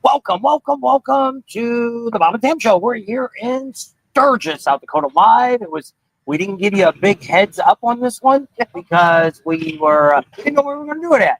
Welcome to the Bob and Tam Show. We're here in Sturgis, South Dakota live. We didn't give you a big heads up on this one because we didn't know where we were going to do it at.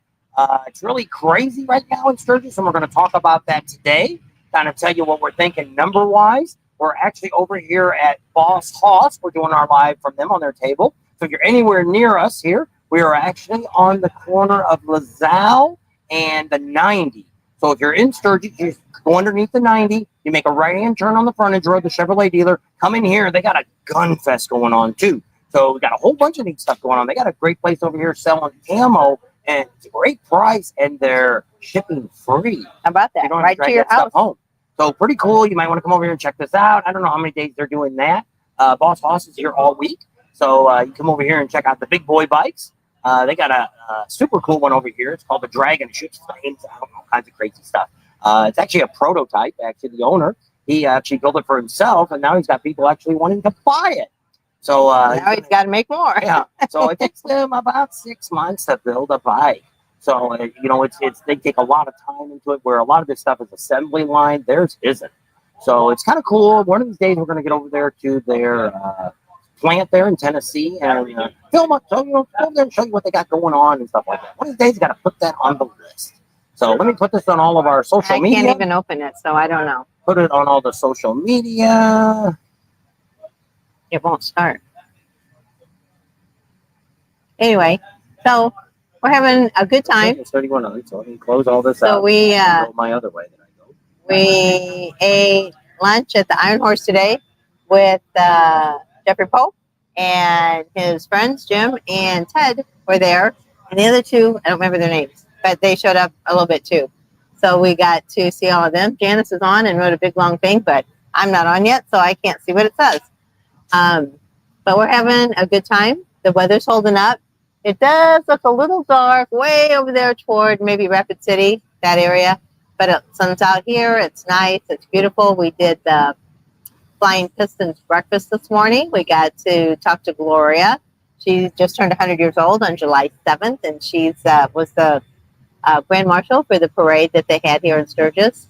It's really crazy right now in Sturgis, and we're going to talk about that today. Kind of tell you what we're thinking number wise. We're actually over here at Boss Hoss. We're doing our live from them on their table. So if you're anywhere near us here, we are actually on the corner of Lazelle and the 90. So if you're in Sturgis, you go underneath the 90, you make a right-hand turn on the frontage road, the Chevrolet dealer, come in here. They got a gun fest going on, too. So we got a whole bunch of neat stuff going on. They got a great place over here selling ammo, and it's a great price, and they're shipping free. How about that? You don't have Right to drag to your that house. stuff home. So pretty cool. You might want to come over here and check this out. I don't know how many days they're doing that. Boss Hoss is here all week. So you come over here and check out the big boy bikes. They got a super cool one over here. It's called the Dragon. It shoots flames out, all kinds of crazy stuff. It's actually a prototype. Actually, the owner, he actually built it for himself, and now he's got people actually wanting to buy it. So now he's got to make more. Yeah. So it takes them about 6 months to build a bike. So it's they take a lot of time into it. Where a lot of this stuff is assembly line, theirs isn't. So it's kind of cool. One of these days, we're going to get over there to their plant there in Tennessee and film up. So go there and show you what they got going on and stuff like that. One of these days, you got to put that on the list. So let me put this on all of our social media. I can't even open it, so I don't know. Put it on all the social media. It won't start. Anyway, so we're having a good time. It's 31 on it, so let me close all this So out. we Go my other way that I go. We ate lunch at the Iron Horse today with Jeffrey Pope and his friends, Jim and Ted, were there. And the other two, I don't remember their names, but they showed up a little bit too. So we got to see all of them. Janice is on and wrote a big long thing, but I'm not on yet, so I can't see what it says. But we're having a good time. The weather's holding up. It does look a little dark way over there toward maybe Rapid City, that area. But the sun's out here. It's nice. It's beautiful. We did the Flying Pistons breakfast this morning. We got to talk to Gloria. She just turned 100 years old on July 7th, and she's was the Grand Marshal for the parade that they had here in Sturgis.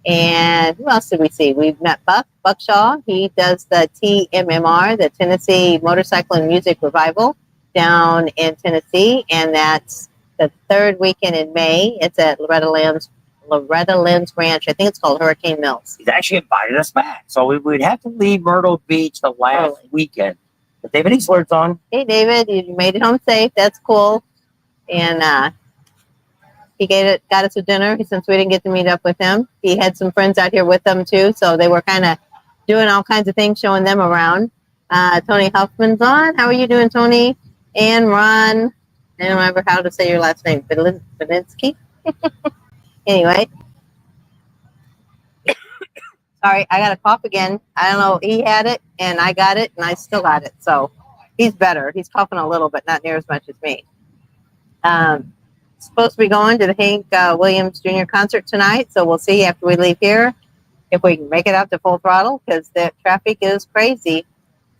And who else did we see? We've met Buck Shaw. He does the TMMR, the Tennessee Motorcycle and Music Revival, down in Tennessee, and that's the third weekend in May. It's at Loretta Lynn's Ranch. I think it's called Hurricane Mills. He's actually invited us back, so we'd have to leave Myrtle Beach the last weekend. But David Eastler's on. Hey, David, you made it home safe. That's cool. And he got us a dinner since we didn't get to meet up with him. He had some friends out here with them too, so they were kind of doing all kinds of things, showing them around. Tony Huffman's on. How are you doing, Tony? And Ron, I don't remember how to say your last name, Belinsky. Anyway. Sorry, I got a cough again. I don't know. He had it, and I got it, and I still got it. So he's better. He's coughing a little, but not near as much as me. Supposed to be going to the Hank Williams Jr. concert tonight, so we'll see after we leave here if we can make it out to full throttle, because the traffic is crazy.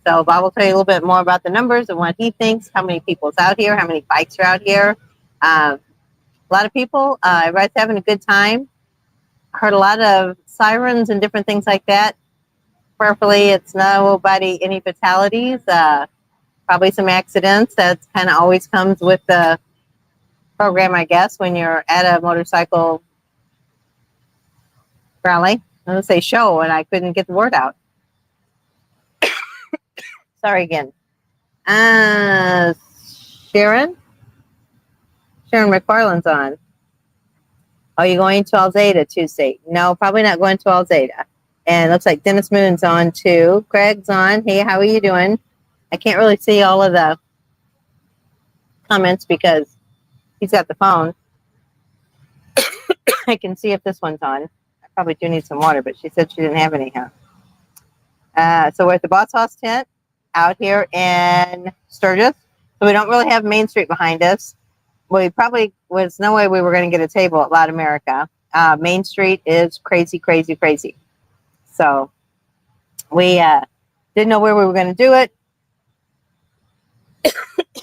So Bob will tell you a little bit more about the numbers and what he thinks, how many people's out here, how many bikes are out here. A lot of people. Everybody's having a good time. I heard a lot of sirens and different things like that. Prayerfully, it's nobody, any fatalities. Probably some accidents. That kind of always comes with the program, I guess, when you're at a motorcycle rally. I was going to say show, and I couldn't get the word out. Sorry again. Sharon McFarland's on. Are you going to Alzada Tuesday? No, probably not going to Alzada. And it looks like Dennis Moon's on too. Craig's on. Hey, how are you doing? I can't really see all of the comments because he's got the phone. I can see if this one's on. I probably do need some water, but she said she didn't have any. So we're at the Boss Hoss tent out here in Sturgis. So we don't really have Main Street behind us. We probably was no way we were going to get a table at Loud America. Main Street is crazy, crazy, crazy. So we didn't know where we were going to do it.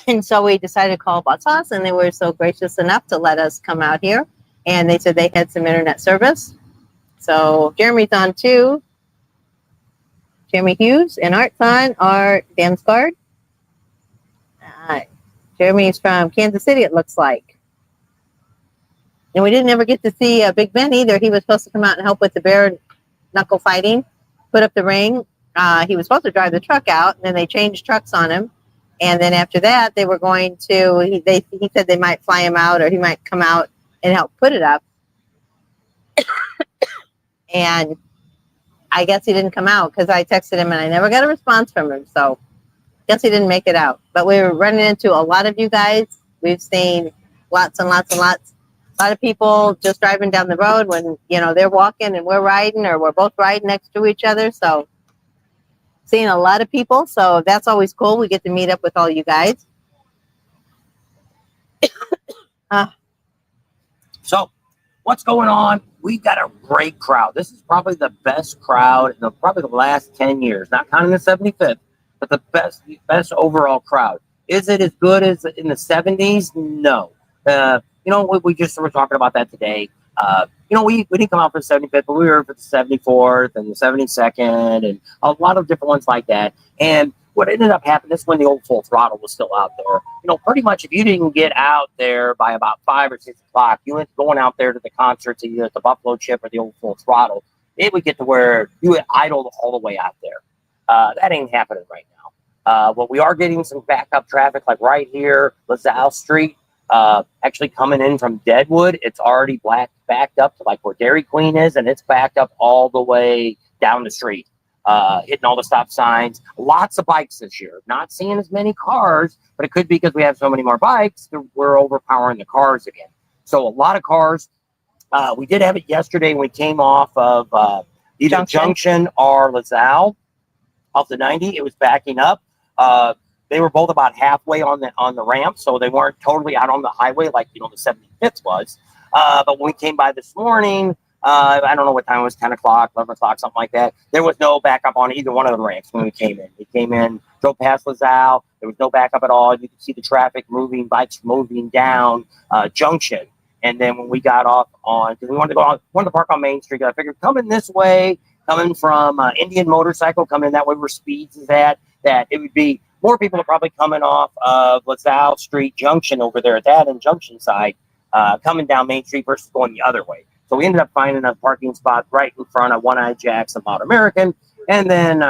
And so we decided to call Boss Hoss, and they were so gracious enough to let us come out here. And they said they had some internet service. So Jeremy's on 2. Jeremy Hughes and Art's on are Dan's guard. Jeremy's from Kansas City, it looks like. And we didn't ever get to see Big Ben either. He was supposed to come out and help with the bare knuckle fighting, put up the ring. He was supposed to drive the truck out, and then they changed trucks on him. And then after that, they were going to, he said they might fly him out, or he might come out and help put it up. And I guess he didn't come out because I texted him and I never got a response from him. So I guess he didn't make it out. But we were running into a lot of you guys. We've seen lots and lots and lots. A lot of people just driving down the road when, you know, they're walking and we're riding, or we're both riding next to each other. So seeing a lot of people. So that's always cool. We get to meet up with all you guys. So what's going on? We've got a great crowd. This is probably the best crowd in probably the last 10 years, not counting the 75th, but the best overall crowd. Is it as good as in the 70s? No. You know, we just were talking about that today. You know, we didn't come out for the 75th, but we were for the 74th and the 72nd and a lot of different ones like that. And what ended up happening, this is when the old Full Throttle was still out there. You know, pretty much if you didn't get out there by about 5 or 6 o'clock, you went going out there to the concerts, either at the Buffalo Chip or the old Full Throttle, it would get to where you would idle all the way out there. That ain't happening right now. But we are getting some backup traffic, like right here, Lazelle Street, actually coming in from Deadwood. It's already backed up to like where Dairy Queen is, and it's backed up all the way down the street. Hitting all the stop signs. Lots of bikes this year. Not seeing as many cars, but it could be because we have so many more bikes, we're overpowering the cars again. So a lot of cars. We did have it yesterday when we came off of either Junction or Lazelle off the 90. It was backing up. They were both about halfway on the ramp, so they weren't totally out on the highway like, you know, the 75th was. But when we came by this morning, I don't know what time it was, 10 o'clock, 11 o'clock, something like that. There was no backup on either one of the ramps when we came in. We came in, drove past Lazelle. There was no backup at all. You could see the traffic moving, bikes moving down Junction. And then when we got off on, because we wanted to park on Main Street, I figured coming this way, coming from Indian Motorcycle, coming that way where Speeds is at, that it would be more people are probably coming off of Lazelle Street Junction over there at that and Junction side, coming down Main Street versus going the other way. So we ended up finding a parking spot right in front of One Eye Jack's Loud American. And then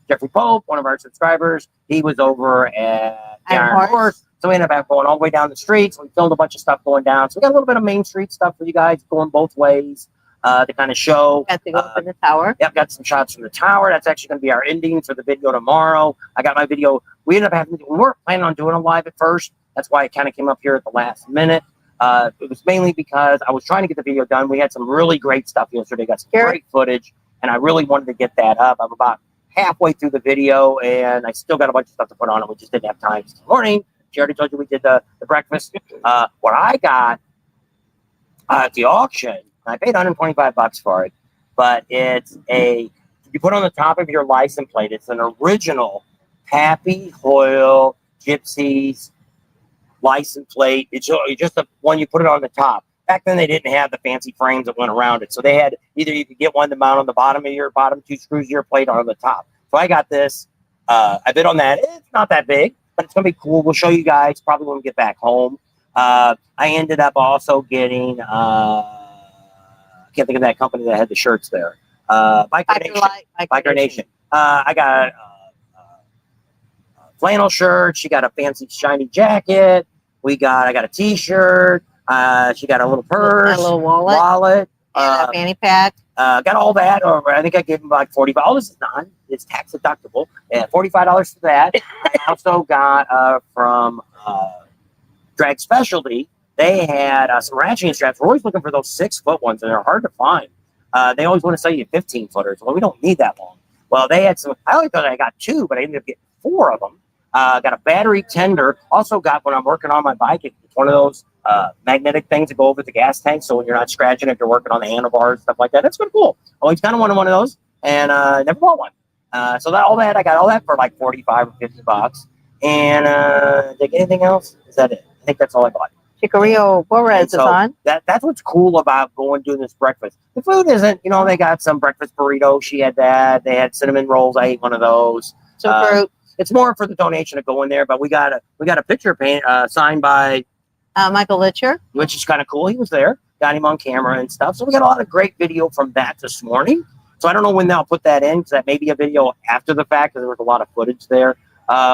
Jeffrey Pope, one of our subscribers, he was over at the Iron Horse. So we ended up going all the way down the street. So we filmed a bunch of stuff going down. So we got a little bit of Main Street stuff for you guys going both ways to kind of show. Got to go up in the tower. Yep, got some shots from the tower. That's actually going to be our ending for the video tomorrow. I got my video. We ended up having, we weren't planning on doing a live at first. That's why it kind of came up here at the last minute. It was mainly because I was trying to get the video done. We had some really great stuff yesterday, got some great footage, and I really wanted to get that up. I'm about halfway through the video, and I still got a bunch of stuff to put on it. We just didn't have time this morning. She already told you we did the breakfast. What I got at the auction, I paid $125 for it, but it's you put on the top of your license plate, it's an original Pappy Hoyle Gypsies license plate. It's just the one you put it on the top. Back then they didn't have the fancy frames that went around it, so they had either you could get one to mount on the bottom of your bottom 2 screws of your plate or on the top. So I got this. I bid on that. It's not that big, but it's gonna be cool. We'll show you guys probably when we get back home. I ended up also getting I can't think of that company that had the shirts there. Biker Nation. I got flannel shirt. She got a fancy shiny jacket. I got a t-shirt. She got a little purse, a little wallet, and a fanny pack. Got all that. Or I think I gave them like $45. All this is it's tax deductible. $45 for that. I also got from Drag Specialty. They had some ratcheting straps. We're always looking for those 6-foot ones, and they're hard to find. They always want to sell you 15-footers. Well, we don't need that long. Well, they had some. I only thought I got 2, but I ended up getting 4 of them. Got a battery tender. Also got, when I'm working on my bike, it's one of those magnetic things that go over the gas tank, so when you're not scratching if you're working on the handlebars, stuff like that. That's pretty cool. Always kind of wanted one of those, and never bought one. So I got all that for like $45 or $50. And did I get anything else? Is that it? I think that's all I bought. Chicorio Flores And is so on. that's what's cool about doing this breakfast. The food isn't, they got some breakfast burrito. She had that. They had cinnamon rolls. I ate one of those. Some fruit. It's more for the donation to go in there, but we got a picture signed by Michael Litcher, which is kind of cool. He was there, got him on camera and stuff. So we got a lot of great video from that this morning. So I don't know when they'll put that in, because that may be a video after the fact, because there was a lot of footage there.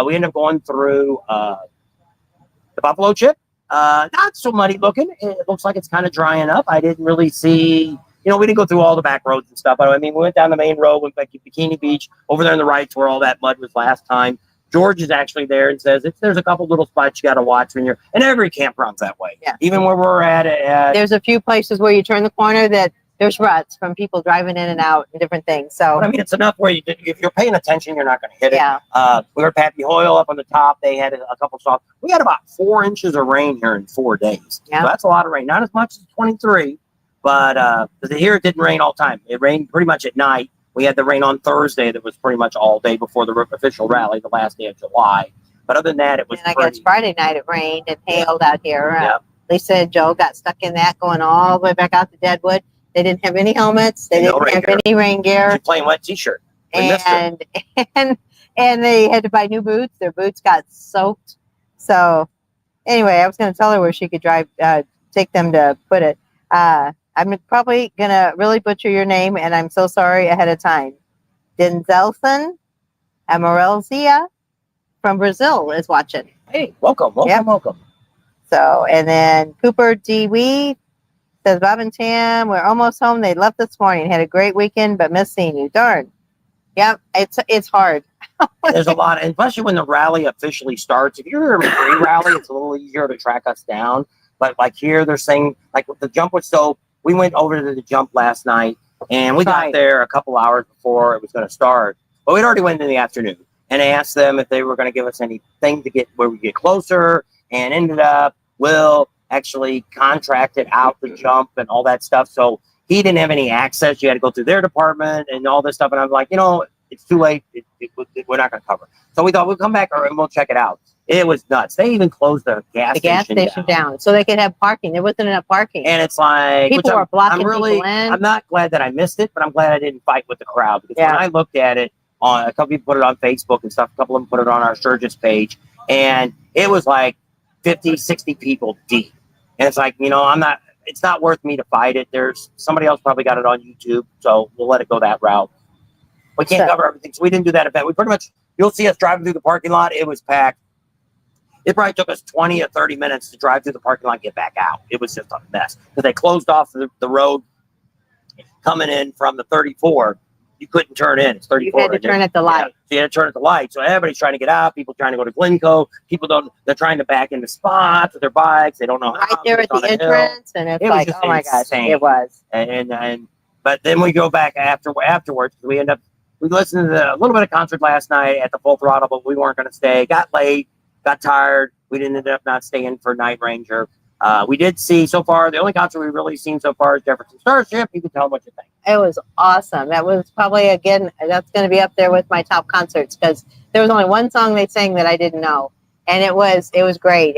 We ended up going through the buffalo chip. Not so muddy looking. It looks like it's kind of drying up. I didn't really see, we didn't go through all the back roads and stuff. But I mean, we went down the main road, went back to Bikini Beach, over there on the right where all that mud was last time. George is actually there and says there's a couple little spots you got to watch when and every campground's that way. Yeah. Even where we're at. There's a few places where you turn the corner that there's ruts from people driving in and out and different things. So, but I mean, it's enough where if you're paying attention, you're not going to hit it. Yeah. We were at Pappy Hoyle up on the top. They had a couple soft. We had about 4 inches of rain here in 4 days. Yeah. So that's a lot of rain. Not as much as 23, but here it didn't rain all the time. It rained pretty much at night. We had the rain on Thursday that was pretty much all day before the official rally, the last day of July. But other than that, it was. And I guess Friday night it rained and hailed out here. Yeah. Lisa and Joe got stuck in that going all the way back out to Deadwood. They didn't have any helmets. They didn't have any rain gear. She's playing wet T-shirt. And they had to buy new boots. Their boots got soaked. So anyway, I was going to tell her where she could take them to put it. I'm probably going to really butcher your name, and I'm so sorry ahead of time. Denzelson Amorelzia from Brazil is watching. Hey, welcome. So, and then Cooper D.We. says, Bob and Tam, we're almost home. They left this morning. Had a great weekend, but missed seeing you. Darn. Yep, it's hard. There's a lot, especially when the rally officially starts. If you're in a pre-rally, it's a little easier to track us down. But like here, they're saying, like the jump was we went over to the jump last night, and we got there a couple hours before it was going to start. But we'd already went in the afternoon, and I asked them if they were going to give us anything to get where we get closer, and ended up, Will actually contracted out the jump and all that stuff. So he didn't have any access. You had to go through their department and all this stuff. And I'm like, it's too late. We're not going to cover. So we thought we'll come back and we'll check it out. It was nuts. They even closed the gas station down so they could have parking. There wasn't enough parking. And it's like people were blocking people in. I'm not glad that I missed it, but I'm glad I didn't fight with the crowd. Because when I looked at it, a couple people put it on Facebook and stuff. A couple of them put it on our Sturgis page. And it was like 50, 60 people deep. And it's like, it's not worth me to fight it. There's somebody else probably got it on YouTube. So we'll let it go that route. We can't cover everything. So we didn't do that event. We pretty much, you'll see us driving through the parking lot. It was packed. It probably took us 20 or 30 minutes to drive through the parking lot and get back out. It was just a mess. Because they closed off the road coming in from the 34. You couldn't turn in. It's 34. You had to turn at the light. Yeah, so you had to turn at the light. So everybody's trying to get out. People trying to go to Glencoe. They're trying to back into spots with their bikes. They don't know how. Right there at the entrance. And it's like, oh my gosh, it was. But then we go back afterwards. We listened to a little bit of concert last night at the Full Throttle, but we weren't going to stay. Got late, got tired. We didn't end up not staying for Night Ranger. We did see so far, the only concert we've really seen so far is Jefferson Starship. You can tell them what you think. It was awesome. That was probably, again, that's going to be up there with my top concerts because there was only one song they sang that I didn't know. And it was great.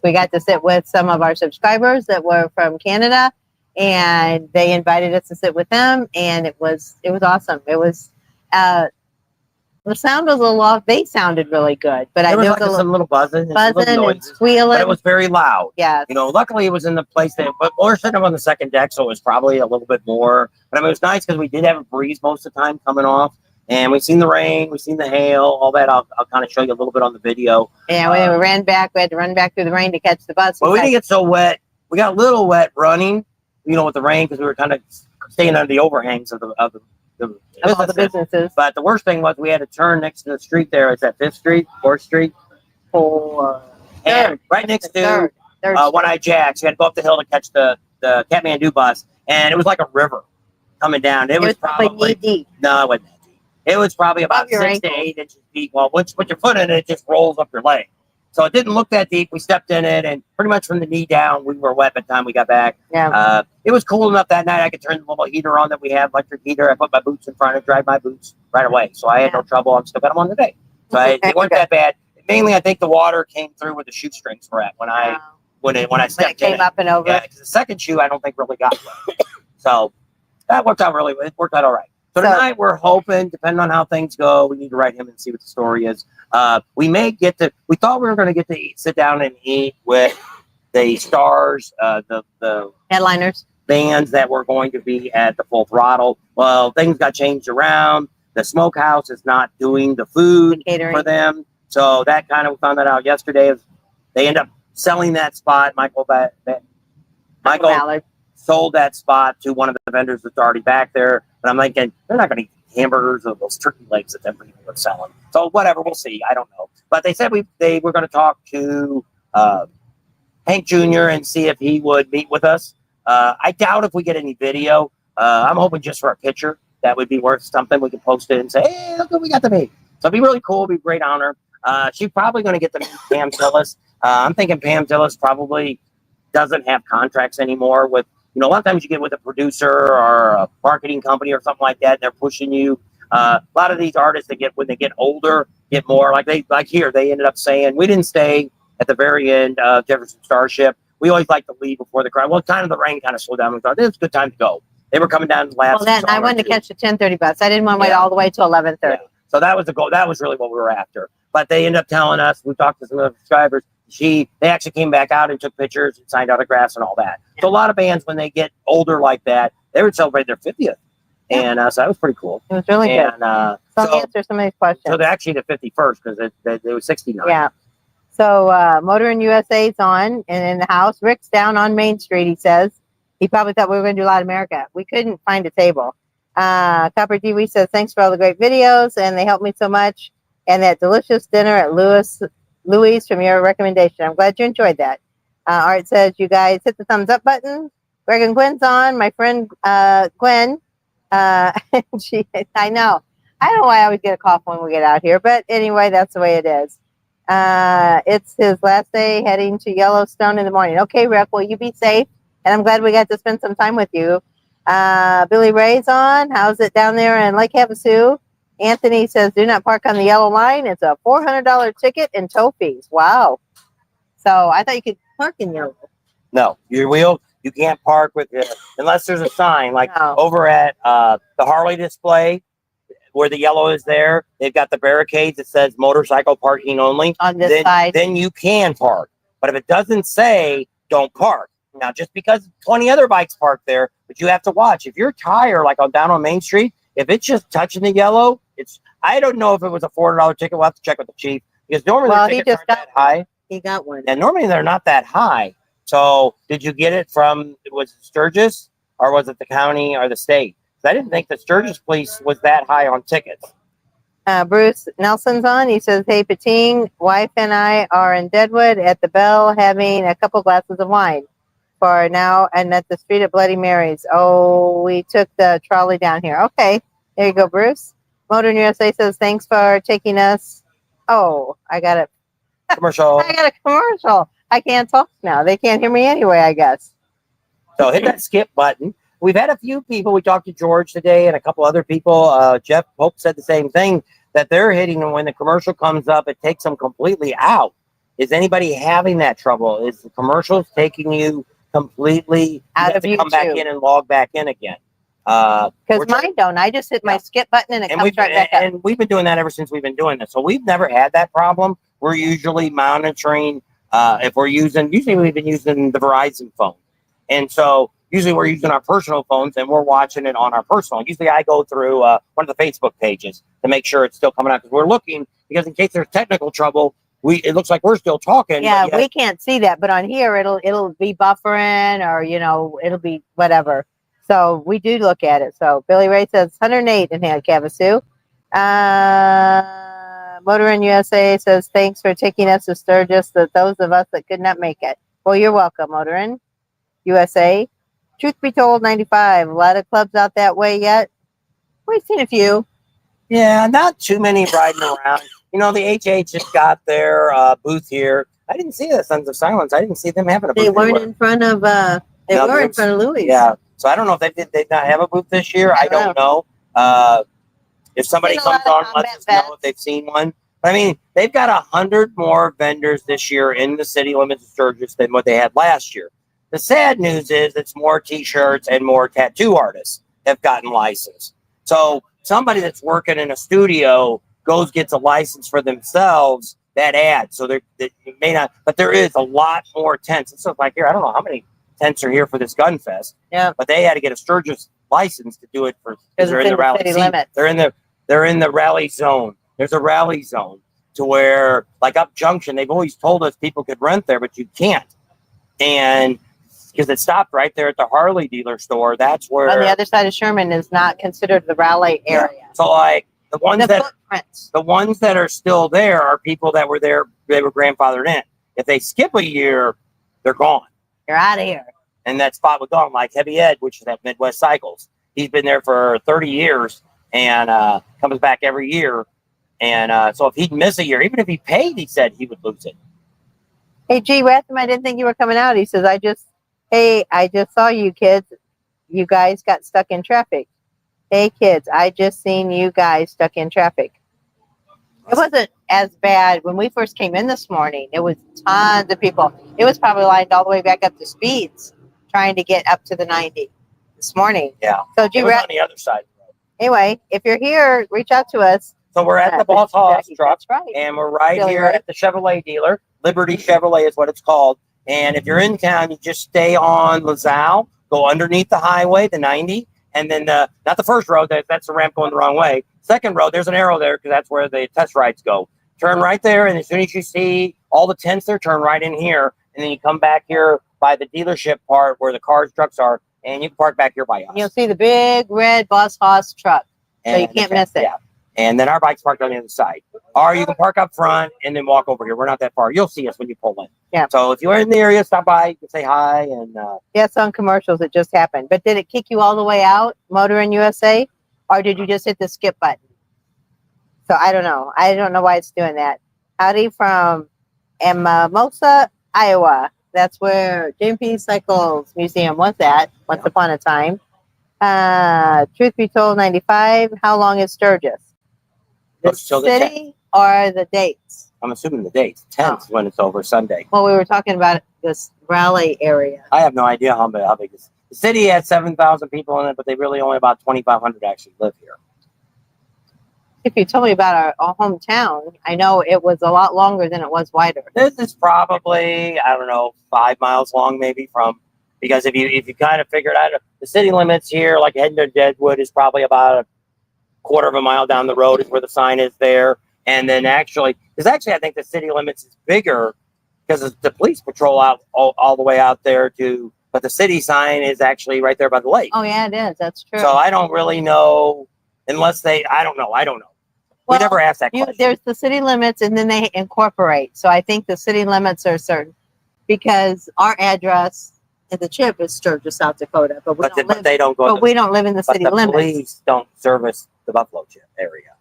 We got to sit with some of our subscribers that were from Canada, and they invited us to sit with them. And it was awesome. It was, the sound was a lot. They sounded really good, but there was some little buzzing and squealing. But it was very loud. Yeah. Luckily it was in the place but we're sitting up on the second deck, so it was probably a little bit more. But I mean, it was nice because we did have a breeze most of the time coming off, and we've seen the rain, we've seen the hail, all that. I'll kind of show you a little bit on the video. Yeah, we ran back. We had to run back through the rain to catch the bus. Well, we didn't get so wet. We got a little wet running, with the rain because we were kind of staying under the overhangs of all the businesses. But the worst thing was we had to turn next to the street there. It's at 5th Street, 4th Street. And right next to One Eye Jack's. You had to go up the hill to catch the Kathmandu bus. And it was like a river coming down. It was probably knee deep. No, it wasn't that deep. It was probably about 6 to 8 inches deep. Well, once you put your foot in it, it just rolls up your leg. So it didn't look that deep. We stepped in it, and pretty much from the knee down, we were wet by the time we got back. Yeah. It was cool enough that night. I could turn the little heater on that we have, electric heater. I put my boots in front and dried my boots right away. So I had no trouble. I'm still got them on today. So they weren't that bad. Mainly, I think the water came through where the shoestrings were at. When I when I stepped came in up and over. Yeah, because the second shoe I don't think really got wet. So that worked out it worked out all right. So tonight we're hoping, depending on how things go, we need to write him and see what the story is. We thought we were going to get to sit down and eat with the stars, the headliners, bands that were going to be at the Full Throttle. Well, things got changed around. The smokehouse is not doing the food for them. So that kind of, we found that out yesterday. They end up selling that spot. Michael sold that spot to one of the vendors that's already back there. But I'm thinking, they're not going to eat hamburgers or those turkey legs that them people are selling. So whatever, we'll see. I don't know. But they said they were going to talk to Hank Jr. and see if he would meet with us. I doubt if we get any video. I'm hoping just for a picture. That would be worth something. We could post it and say, hey, look what we got to meet. So it'd be really cool. It'd be a great honor. She's probably going to get to meet Pam Tillis. I'm thinking Pam Tillis probably doesn't have contracts anymore with, a lot of times you get with a producer or a marketing company or something like that, and they're pushing you. A lot of these artists when they get older, get more like here, they ended up saying, we didn't stay at the very end of Jefferson Starship. We always like to leave before the crowd. Well, kind of the rain kind of slowed down. We thought, it's a good time to go. They were coming down the last. Well, I wanted to catch the 10:30 bus. I didn't want to wait all the way till 11:30. Yeah. So that was the goal. That was really what we were after. But they ended up telling us, we talked to some of the subscribers, they actually came back out and took pictures and signed autographs and all that. Yeah. So a lot of bands, when they get older like that, they would celebrate their 50th. Yeah. And so that was pretty cool. It was really good. So answer some of these questions. So they're actually the 51st because they were 69. Yeah. So Motor in USA's on and in the house. Rick's down on Main Street, he says. He probably thought we were going to do Live America. We couldn't find a table. Copper DW says, thanks for all the great videos, and they helped me so much. And that delicious dinner at Louis from your recommendation. I'm glad you enjoyed that. Art says, you guys hit the thumbs up button. Greg and Gwen's on. My friend Gwen. I know. I don't know why I always get a cough when we get out here. But anyway, that's the way it is. It's his last day heading to Yellowstone in the morning. Okay, Rick, well, you be safe. And I'm glad we got to spend some time with you. Billy Ray's on. How's it down there in Lake Havasu? Anthony says, do not park on the yellow line. It's a $400 ticket and tow fees. Wow. So I thought you could park in yellow. No, you can't park with it unless there's a sign like over at the Harley display where the yellow is there. They've got the barricades that says motorcycle parking only. On this side. Then you can park. But if it doesn't say don't park, now just because 20 other bikes park there, but you have to watch. If your tire, like down on Main Street, if it's just touching the yellow, I don't know if it was a $400 ticket. We'll have to check with the chief because normally the tickets aren't that high. He got one. And normally they're not that high. So did you get it was it Sturgis or was it the county or the state? I didn't think the Sturgis police was that high on tickets. Bruce Nelson's on. He says, hey, Pating, wife and I are in Deadwood at the Bell having a couple glasses of wine for now and at the street at Bloody Mary's. Oh, we took the trolley down here. Okay. There you go, Bruce. Motor in USA says, thanks for taking us. Oh, I got it. Commercial. I got a commercial. I can't talk now. They can't hear me anyway, I guess. So hit that skip button. We've had a few people. We talked to George today and a couple other people. Jeff Pope said the same thing, that they're hitting, and when the commercial comes up, it takes them completely out. Is anybody having that trouble? Is the commercials taking you completely out of to YouTube? Come back in and log back in again? Because mine don't. I just hit my skip button and it comes right back up. And we've been doing that ever since we've been doing this. So we've never had that problem. We're usually monitoring. If we're usually we've been using the Verizon phone. And so usually we're using our personal phones and we're watching it on our personal. Usually I go through one of the Facebook pages to make sure it's still coming out because we're looking, because in case there's technical trouble, it looks like we're still talking. Yeah, we can't see that, but on here it'll be buffering or it'll be whatever. So we do look at it. So Billy Ray says 108 in Havasu. Motor in USA says thanks for taking us to Sturgis. Those of us that could not make it. Well, you're welcome, Motor in USA. Truth be told, 95. A lot of clubs out that way yet. We've seen a few. Yeah, not too many riding around. The HH just got their booth here. I didn't see the Sons of Silence. I didn't see them having a booth. They weren't in front of. They were in front of Louis. Yeah. So I don't know if they did not have a booth this year. I don't know. If somebody comes on, let us know if they've seen one. I mean, they've got 100 more vendors this year in the city limits of Sturgis than what they had last year. The sad news is it's more T-shirts and more tattoo artists have gotten licensed. So somebody that's working in a studio gets a license for themselves. That adds. So they may not, but there is a lot more tents. It's like here, I don't know how many tents are here for this gun fest. Yeah. But they had to get a Sturgis license to do it because they're in the rally city scene. limits. They're in the rally zone. There's a rally zone to where, like up Junction, they've always told us people could rent there, but you can't. And because it stopped right there at the Harley dealer store. That's where on the other side of Sherman is not considered the rally area. Yeah. So like the ones footprints. The ones that are still there are people that were there, they were grandfathered in. If they skip a year, they're gone. You're out of here. And that spot was gone, like Heavy Ed, which is at Midwest Cycles. He's been there for 30 years and comes back every year. And so if he'd miss a year, even if he paid, he said he would lose it. Hey, G. Ratham, I didn't think you were coming out. He says, I just saw you kids. You guys got stuck in traffic. Hey, kids, I just seen you guys stuck in traffic. It wasn't as bad when we first came in this morning. It was tons of people. It was probably lined all the way back up to Speeds trying to get up to the 90 this morning. Yeah. So, It was on the other side of the road. Anyway, if you're here, reach out to us. So we're at the Boss Hoss truck, That's right. and we're right Really here right. at the Chevrolet dealer. Liberty Chevrolet is what it's called. And if you're in town, you just stay on Lazelle, go underneath the highway, the 90, and then not the first road, that's the ramp going the wrong way. Second road, there's an arrow there because that's where the test rides go. Turn right there, and as soon as you see all the tents there, turn right in here, and then you come back here by the dealership part where the cars, trucks are, and you can park back here by us. You'll see the big red Boss Hoss truck, so you can't miss it. Yeah. And then our bike's parked on the other side. Or you can park up front and then walk over here. We're not that far. You'll see us when you pull in. Yeah. So if you're in the area, stop by. You can say hi. And yes, on commercials, it just happened. But did it kick you all the way out, Motor in USA? Or did you just hit the skip button? So I don't know. I don't know why it's doing that. Howdy from Mimosa, Iowa. That's where JP Cycles Museum was at once upon a time. Truth be told, 95. How long is Sturgis? The city or the dates? I'm assuming the dates. 10th when it's over Sunday. Well, we were talking about this rally area. I have no idea how big it is. The city had 7,000 people in it, but they really only about 2,500 actually live here. If you told me about our hometown, I know it was a lot longer than it was wider. This is probably, I don't know, 5 miles long maybe from, because if you kind of figure it out, the city limits here, like heading to Deadwood, is probably about a quarter of a mile down the road is where the sign is there. And then I think the city limits is bigger because the police patrol out all the way out there but the city sign is actually right there by the lake. Oh yeah, it is. That's true. So I don't really know unless I don't know. Well, we never asked that question. There's the city limits and then they incorporate. So I think the city limits are certain because our address in the chip is Sturgis, South Dakota, but we don't live in the city limits. Police don't service the Buffalo chip area.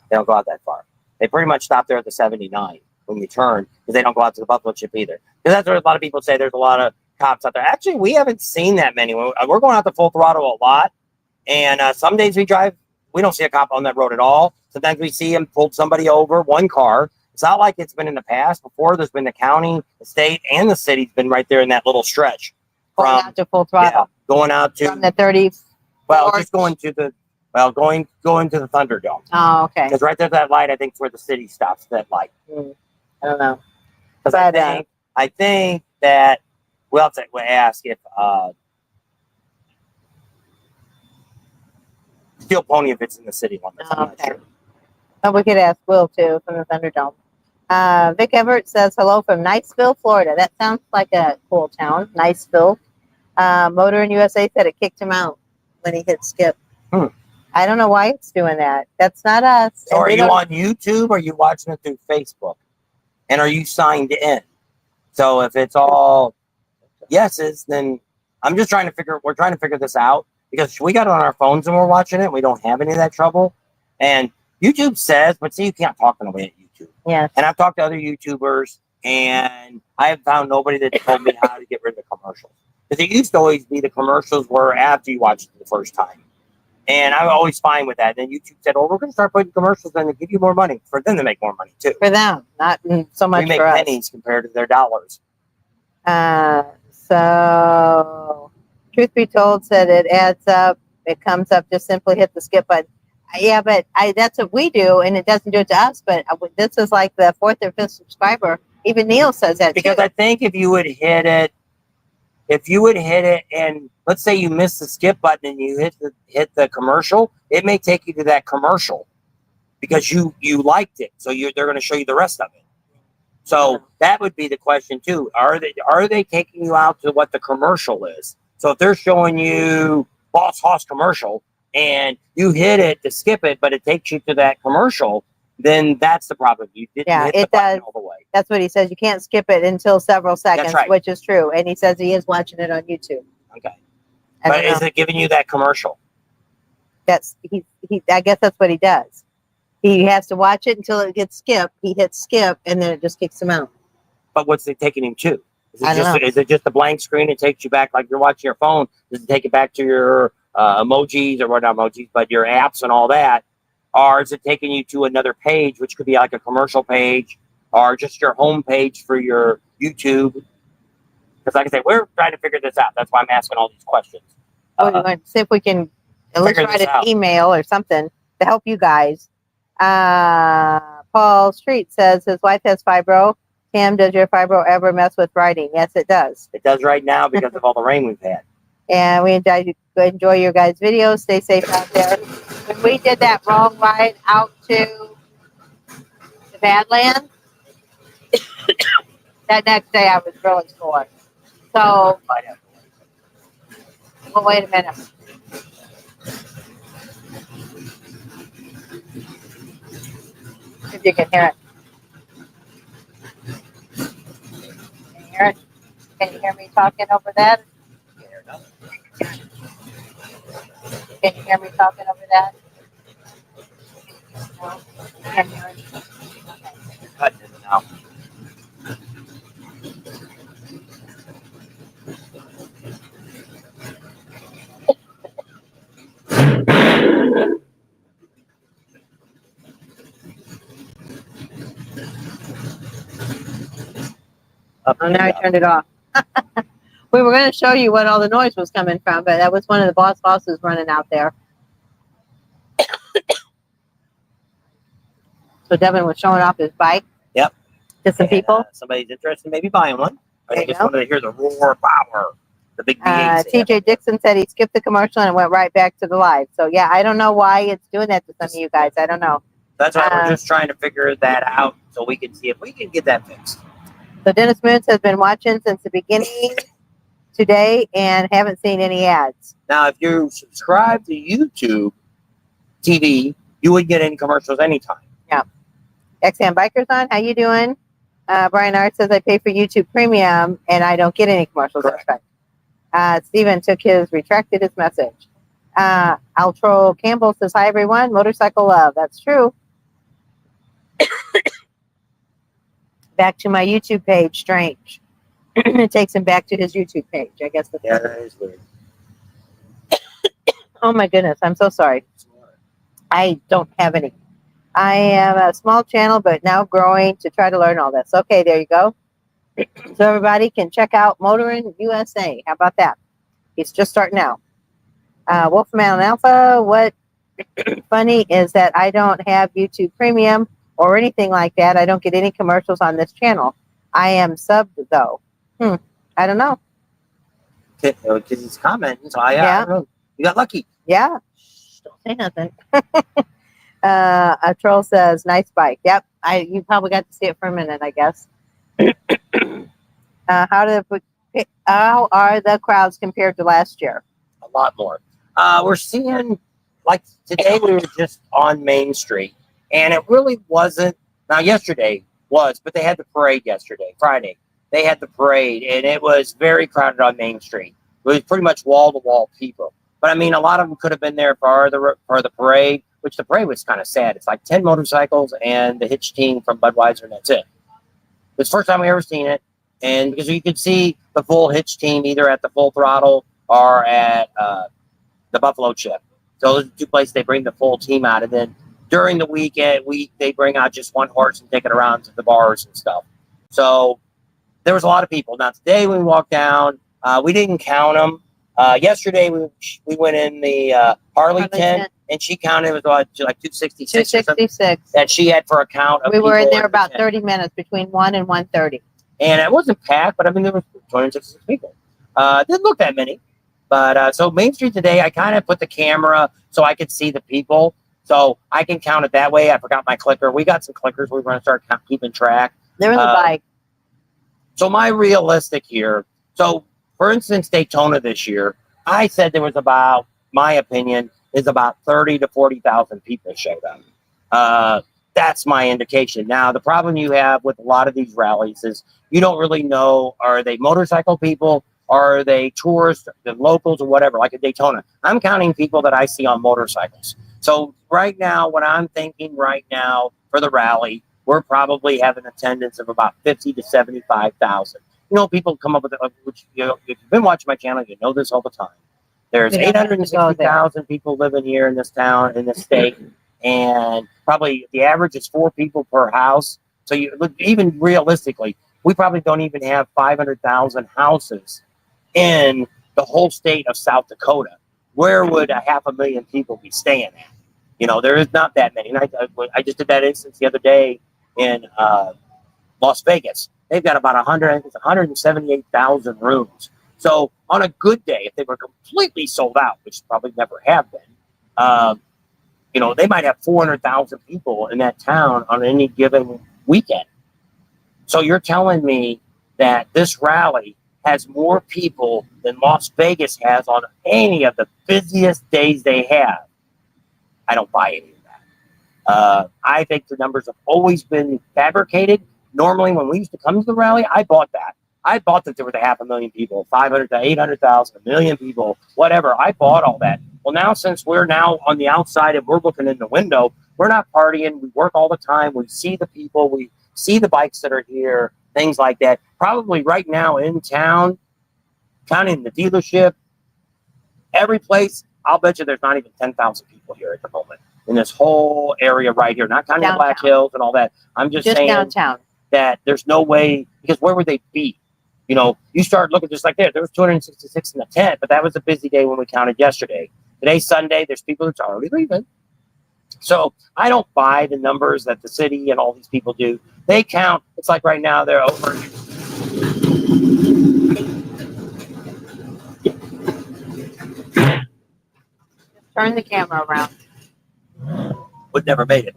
They don't go out that far. They pretty much stop there at the 79 when you turn because they don't go out to the Buffalo chip either. Because that's what a lot of people say. There's a lot of cops out there. Actually, we haven't seen that many. We're going out to Full Throttle a lot. And some days we drive, we don't see a cop on that road at all. Sometimes we see him pull somebody over, one car. It's not like it's been in the past. Before, there's been the county, the state, and the city's been right there in that little stretch. Going out to Full Throttle. Yeah, going out to from the 30. Well, just going to the going to the Thunderdome. Oh, okay. Because right there's that light. I think is where the city stops. That light. I don't know. Because I think that we'll have to ask if Steel Pony if it's in the city limits. I'm not sure. Well, we could ask Will too from the Thunderdome. Vic Everett says hello from Niceville, Florida. That sounds like a cool town, Niceville. Motor in USA said it kicked him out when he hit skip. I don't know why it's doing that. That's not us. So are you on YouTube or are you watching it through Facebook? And are you signed in? So if it's all yeses, then we're trying to figure this out because we got it on our phones and we're watching it. We don't have any of that trouble. And YouTube says, but see, you can't talk on the way at YouTube. Yeah. And I've talked to other YouTubers and I have found nobody that told me how to get rid of the commercials. Because it used to always be the commercials were after you watched it the first time. And I'm always fine with that. Then YouTube said, "Oh, we're going to start putting commercials in to give you more money for them to make more money too." For them, not so much we make for us. pennies compared to their dollars. So, truth be told, said it adds up. It comes up. Just simply hit the skip button. Yeah, but that's what we do, and it doesn't do it to us. But this is like the fourth or fifth subscriber. Even Neil says that because too. I think if you would hit it, and let's say you miss the skip button and you hit the commercial, it may take you to that commercial because you liked it. So they're going to show you the rest of it. So that would be the question too. Are they taking you out to what the commercial is? So if they're showing you Boss Hoss commercial and you hit it to skip it, but it takes you to that commercial, then that's the problem. You didn't hit the button all the way. That's what he says. You can't skip it until several seconds, right. Which is true. And he says he is watching it on YouTube. Okay. But is it giving you that commercial? That's he. I guess that's what he does. He has to watch it until it gets skipped. He hits skip, and then it just kicks him out. But what's it taking him to? Is it just a blank screen? It takes you back like you're watching your phone. Does it take it back to your emojis or not emojis, but your apps and all that? Or is it taking you to another page, which could be like a commercial page or just your home page for your YouTube? Because like I said, we're trying to figure this out. That's why I'm asking all these questions. We're going to see if we can at least write an email or something to help you guys. Paul Street says his wife has fibro. Tam, does your fibro ever mess with writing? Yes, it does. It does right now because of all the rain we've had. And we enjoy your guys' videos. Stay safe out there. When we did that wrong ride out to the Badlands, that next day I was really sore. So, well, wait a minute. If you can hear it. Can you hear it? Can you hear me talking over that? Can you hear me talking over that? No? Can't hear it. You're cutting it now. Oh, now I turned it off. We were going to show you what all the noise was coming from, but that was one of the boss bosses running out there. So Devin was showing off his bike. Yep. To some people. Somebody's interested in maybe buying one. Or they just wanted to hear the roar power. The big V8s. TJ Dixon said he skipped the commercial and went right back to the live. So yeah, I don't know why it's doing that to some of you guys. I don't know. That's why we're just trying to figure that out so we can see if we can get that fixed. So Dennis Moons has been watching since the beginning today and haven't seen any ads. Now, if you subscribe to YouTube TV, you would get any commercials anytime. Yeah. XM Bikers on, how you doing? Brian Art says I pay for YouTube Premium and I don't get any commercials. Correct. Steven retracted his message. Altro Campbell says, hi everyone, motorcycle love. That's true. Back to my YouTube page, strange. It takes him back to his YouTube page. I guess that's that is weird. Oh my goodness, I'm so sorry. I don't have any. I am a small channel, but now growing to try to learn all this. Okay, there you go. So everybody can check out Motorin USA. How about that? He's just starting out. Wolfman Alpha, what funny is that I don't have YouTube Premium or anything like that. I don't get any commercials on this channel. I am subbed, though. I don't know. Because he's commenting, so I don't know. You got lucky. Yeah. Shh, don't say nothing. A troll says, nice bike. Yep. You probably got to see it for a minute, I guess. How are the crowds compared to last year? A lot more. We're seeing, like today we were just on Main Street, and it really wasn't. Now yesterday was, but they had the parade yesterday, Friday. They had the parade, and it was very crowded on Main Street. It was pretty much wall-to-wall people. But I mean, a lot of them could have been there for the parade, which the parade was kind of sad. It's like 10 motorcycles and the hitch team from Budweiser, and that's it. It's the first time we ever seen it, and because you could see the full hitch team either at the Full Throttle or at the Buffalo Chip. So those are two places they bring the full team out. And then during the weekend, they bring out just one horse and take it around to the bars and stuff. So there was a lot of people. Now, today when we walked down, we didn't count them. Yesterday, we went in the Harley tent, and she counted. It was like 266 266 that she had for a count of we were in people there about the 30 minutes, between 1 and 1:30. And it wasn't packed, but I mean, there was 266 people. Didn't look that many. But so Main Street today, I kind of put the camera so I could see the people. So I can count it that way. I forgot my clicker. We got some clickers. We're going to start keeping track. They're in the bike. So my realistic here. So, for instance, Daytona this year, I said there was about, my opinion, is about 30 to 40,000 people showed up. That's my indication. Now, the problem you have with a lot of these rallies is you don't really know, are they motorcycle people? Are they tourists, the locals, or whatever, like at Daytona? I'm counting people that I see on motorcycles. So right now, what I'm thinking right now for the rally, we're probably having attendance of about 50 to 75,000. You know, people come up with, which, you know, if you've been watching my channel, you know this all the time. There's 860,000 people living here in this town, in this state, and probably the average is 4 people per house. So you look, even realistically, we probably don't even have 500,000 houses in the whole state of South Dakota. Where would 500,000 people be staying at? You know, there is not that many. And I just did that instance the other day in Las Vegas. They've got about 178,000 rooms. So on a good day, if they were completely sold out, which probably never have been, you know, they might have 400,000 people in that town on any given weekend. So you're telling me that this rally has more people than Las Vegas has on any of the busiest days they have. I don't buy any of that. I think the numbers have always been fabricated. Normally, when we used to come to the rally, I bought that. I bought that there was 500,000 people, 500 to 800,000, a million people, whatever. I bought all that. Well, now since we're now on the outside and we're looking in the window, we're not partying. We work all the time. We see the people. We see the bikes that are here, things like that. Probably right now in town, counting the dealership, every place, I'll bet you there's not even 10,000 people here at the moment in this whole area right here. Not counting the Black Hills and all that. I'm just saying downtown. That there's no way, because where would they be? You know, you start looking just like there was 266 in the tent, but that was a busy day when we counted yesterday. Today's Sunday. There's people that's already leaving. So I don't buy the numbers that the city and all these people do. They count. It's like right now they're over. Turn the camera around. Would never made it.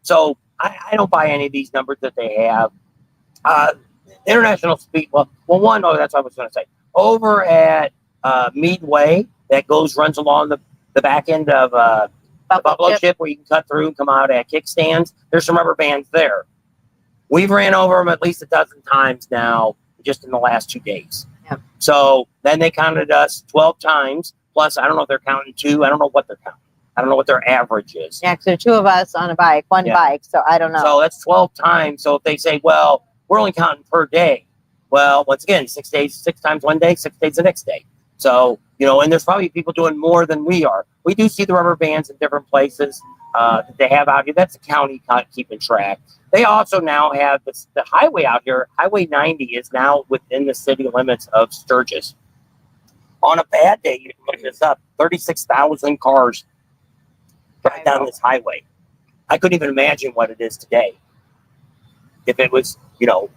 So I don't buy any of these numbers that they have. International speed. Well, one. Oh, that's what I was going to say. Over at Midway, that runs along the back end of the Buffalo Chip, where you can cut through and come out at kickstands. There's some rubber bands there. We've ran over them at least a dozen times now, just in the last 2 days. Yep. So then they counted us 12 times. Plus, I don't know if they're counting 2. I don't know what they're counting. I don't know what their average is. Yeah, so 2 of us on a bike, one bike. So I don't know. So that's 12 times. So if they say, well, we're only counting per day. Well, once again, 6 days, 6 times one day, 6 days the next day. So, you know, and there's probably people doing more than we are. We do see the rubber bands in different places that they have out here. That's the county keeping track. They also now have the highway out here. Highway 90 is now within the city limits of Sturgis. On a bad day, you can look this up, 36,000 cars drive down this highway. I couldn't even imagine what it is today. If it was, you know,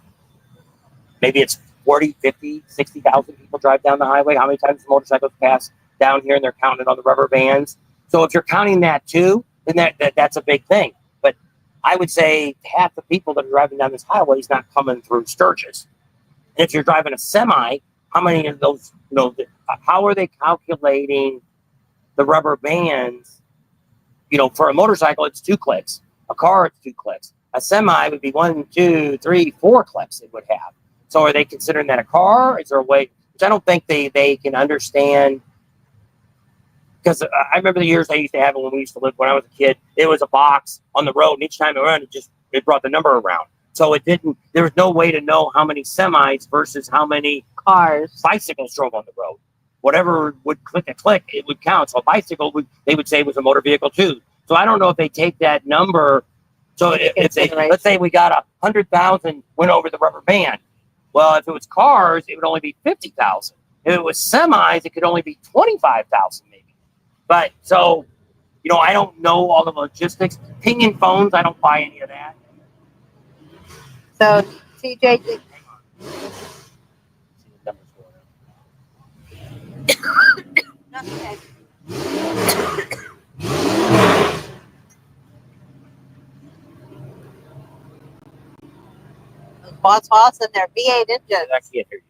maybe it's 40, 50, 60,000 people drive down the highway. How many times motorcycles pass down here and they're counting on the rubber bands? So if you're counting that too, then that's a big thing. But I would say half the people that are driving down this highway is not coming through Sturgis. And if you're driving a semi, how many of those, you know, how are they calculating the rubber bands? You know, for a motorcycle, it's 2 clicks. A car, it's 2 clicks. A semi would be 1, 2, 3, 4 clicks it would have. So are they considering that a car? Is there a way? Which I don't think they can understand. Because I remember the years I used to have it when we used to live, when I was a kid, it was a box on the road, and each time it ran, it brought the number around. So there was no way to know how many semis versus how many cars, bicycles drove on the road. whatever would click, it would count. So a bicycle, they would say was a motor vehicle too. So I don't know if they take that number. So if they, let's say we got 100,000 went over the rubber band. Well, if it was cars, it would only be 50,000. If it was semis, it could only be 25,000 maybe. But so, I don't know all the logistics. Pinging phones, I don't buy any of that. So TJ, okay. Boss and their V8 engines. I can't hear you.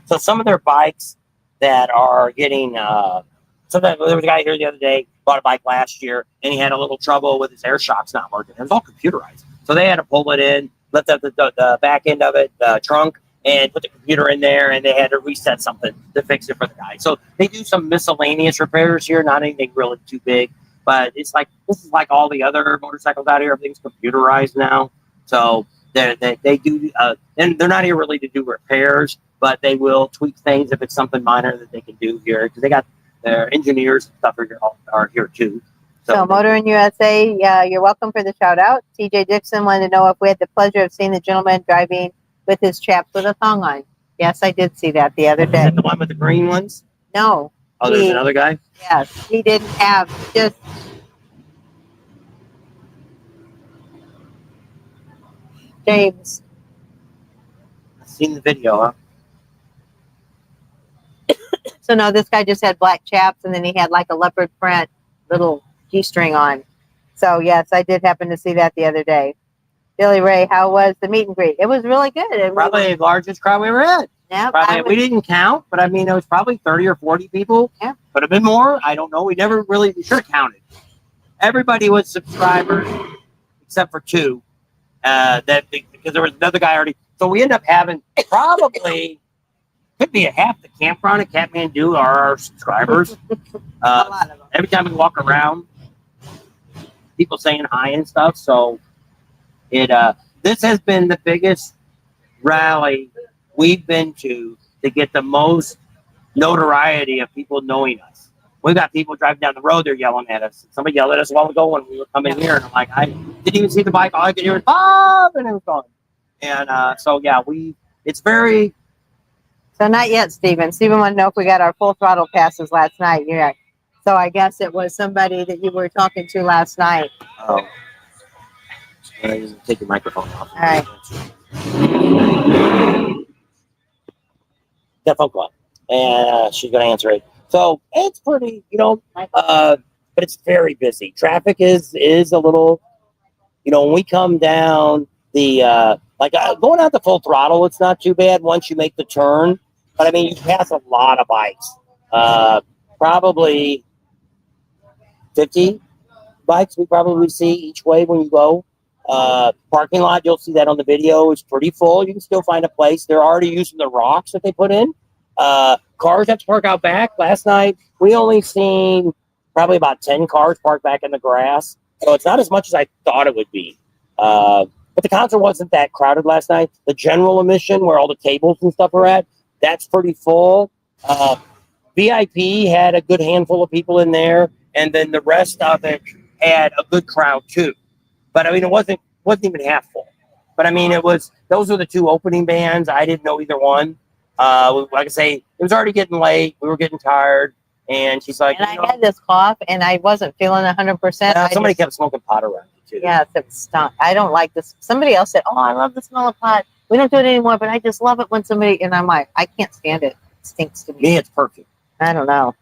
So some of their bikes that are getting, sometimes there was a guy here the other day, bought a bike last year, and he had a little trouble with his air shocks not working. It was all computerized. So they had to pull it in, lift up the back end of it, the trunk, and put the computer in there, and they had to reset something to fix it for the guy. So they do some miscellaneous repairs here, not anything really too big, but this is like all the other motorcycles out here. Everything's computerized now. So they do, and they're not here really to do repairs, but they will tweak things if it's something minor that they can do here, because they got their engineers and stuff are here too. So Motor in USA, you're welcome for the shout out. TJ Dixon wanted to know if we had the pleasure of seeing the gentleman driving with his chaps with a thong on. Yes, I did see that the other day. Is that the one with the green ones? No. Oh, there's another guy? Yes, he didn't have just... James. I've seen the video, huh? So no, this guy just had black chaps, and then he had like a leopard print little G-string on. So yes, I did happen to see that the other day. Billy Ray, how was the meet and greet? It was really good. Probably the largest crowd we ever had. Yeah, we didn't count, but I mean, it was probably 30 or 40 people. Yeah. Could have been more. I don't know. We should have counted. Everybody was subscribers except for two. Because there was another guy already. So we end up having probably could be a half the campground at Kathmandu are our subscribers. A lot of them. Every time we walk around, people saying hi and stuff. So this has been the biggest rally we've been to get the most notoriety of people knowing us. We've got people driving down the road, they're yelling at us. Somebody yelled at us a while ago when we were coming here, and I'm like, I didn't even see the bike. All I could hear was Bob, and it was gone. And so yeah, it's very. So not yet, Stephen. Stephen wanted to know if we got our full throttle passes last night. Yeah. So I guess it was somebody that you were talking to last night. Oh. Take your microphone off. All right. That phone call, and she's going to answer it. So it's pretty, but it's very busy. Traffic is a little, when we come down the going out the full throttle, it's not too bad once you make the turn. But I mean, you pass a lot of bikes. Probably 50 bikes we probably see each way when you go. Parking lot, you'll see that on the video, is pretty full. You can still find a place. They're already using the rocks that they put in. Cars have to park out back. Last night, we only seen probably about 10 cars parked back in the grass. So it's not as much as I thought it would be. But the concert wasn't that crowded last night. The general admission, where all the tables and stuff are at, that's pretty full. VIP had a good handful of people in there, and then the rest of it had a good crowd too. But I mean, it wasn't even half full. But I mean, those were the two opening bands. I didn't know either one. Like I say, it was already getting late. We were getting tired, and she's like, and I had this cough, and I wasn't feeling 100%. Somebody kept smoking pot around me too. Yes, it stunk. I don't like this. Somebody else said, "Oh, I love the smell of pot. We don't do it anymore, but I just love it when somebody." And I'm like, I can't stand it. It stinks to me. Me, it's perfect. I don't know.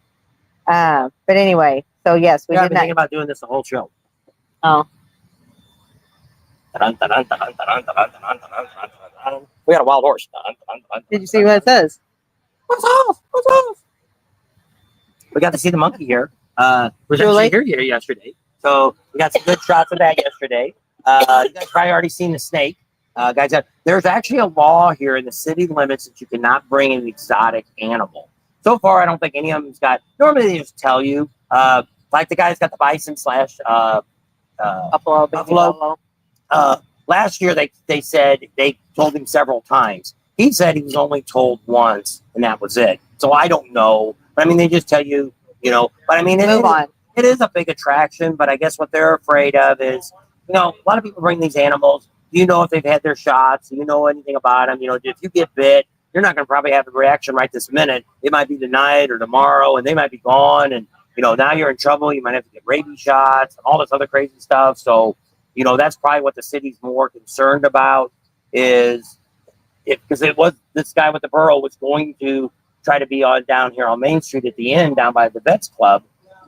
But anyway, so yes, we did been thinking about doing this the whole show. Oh. We got a wild horse. Did you see what it says? What's off? What's off? We got to see the monkey here. Was actually here yesterday. So we got some good shots of that yesterday. You guys probably already seen the snake. Guys, there's actually a law here in the city limits that you cannot bring an exotic animal. So far, I don't think any of them's got. Normally, they just tell you. like the guy's got the bison slash Buffalo, baby Buffalo. Last year they said they told him several times. He said he was only told once, and that was it. So I don't know. But I mean, they just tell you, But I mean, Move on. it is a big attraction. But I guess what they're afraid of is, a lot of people bring these animals. Do you know if they've had their shots? Do you know anything about them? If you get bit, you're not going to probably have a reaction right this minute. It might be tonight or tomorrow, and they might be gone. And now you're in trouble. You might have to get rabies shots and all this other crazy stuff. So, that's probably what the city's more concerned about is because it was this guy with the burrow was going to try to be on down here on Main Street at the end down by the Vets Club.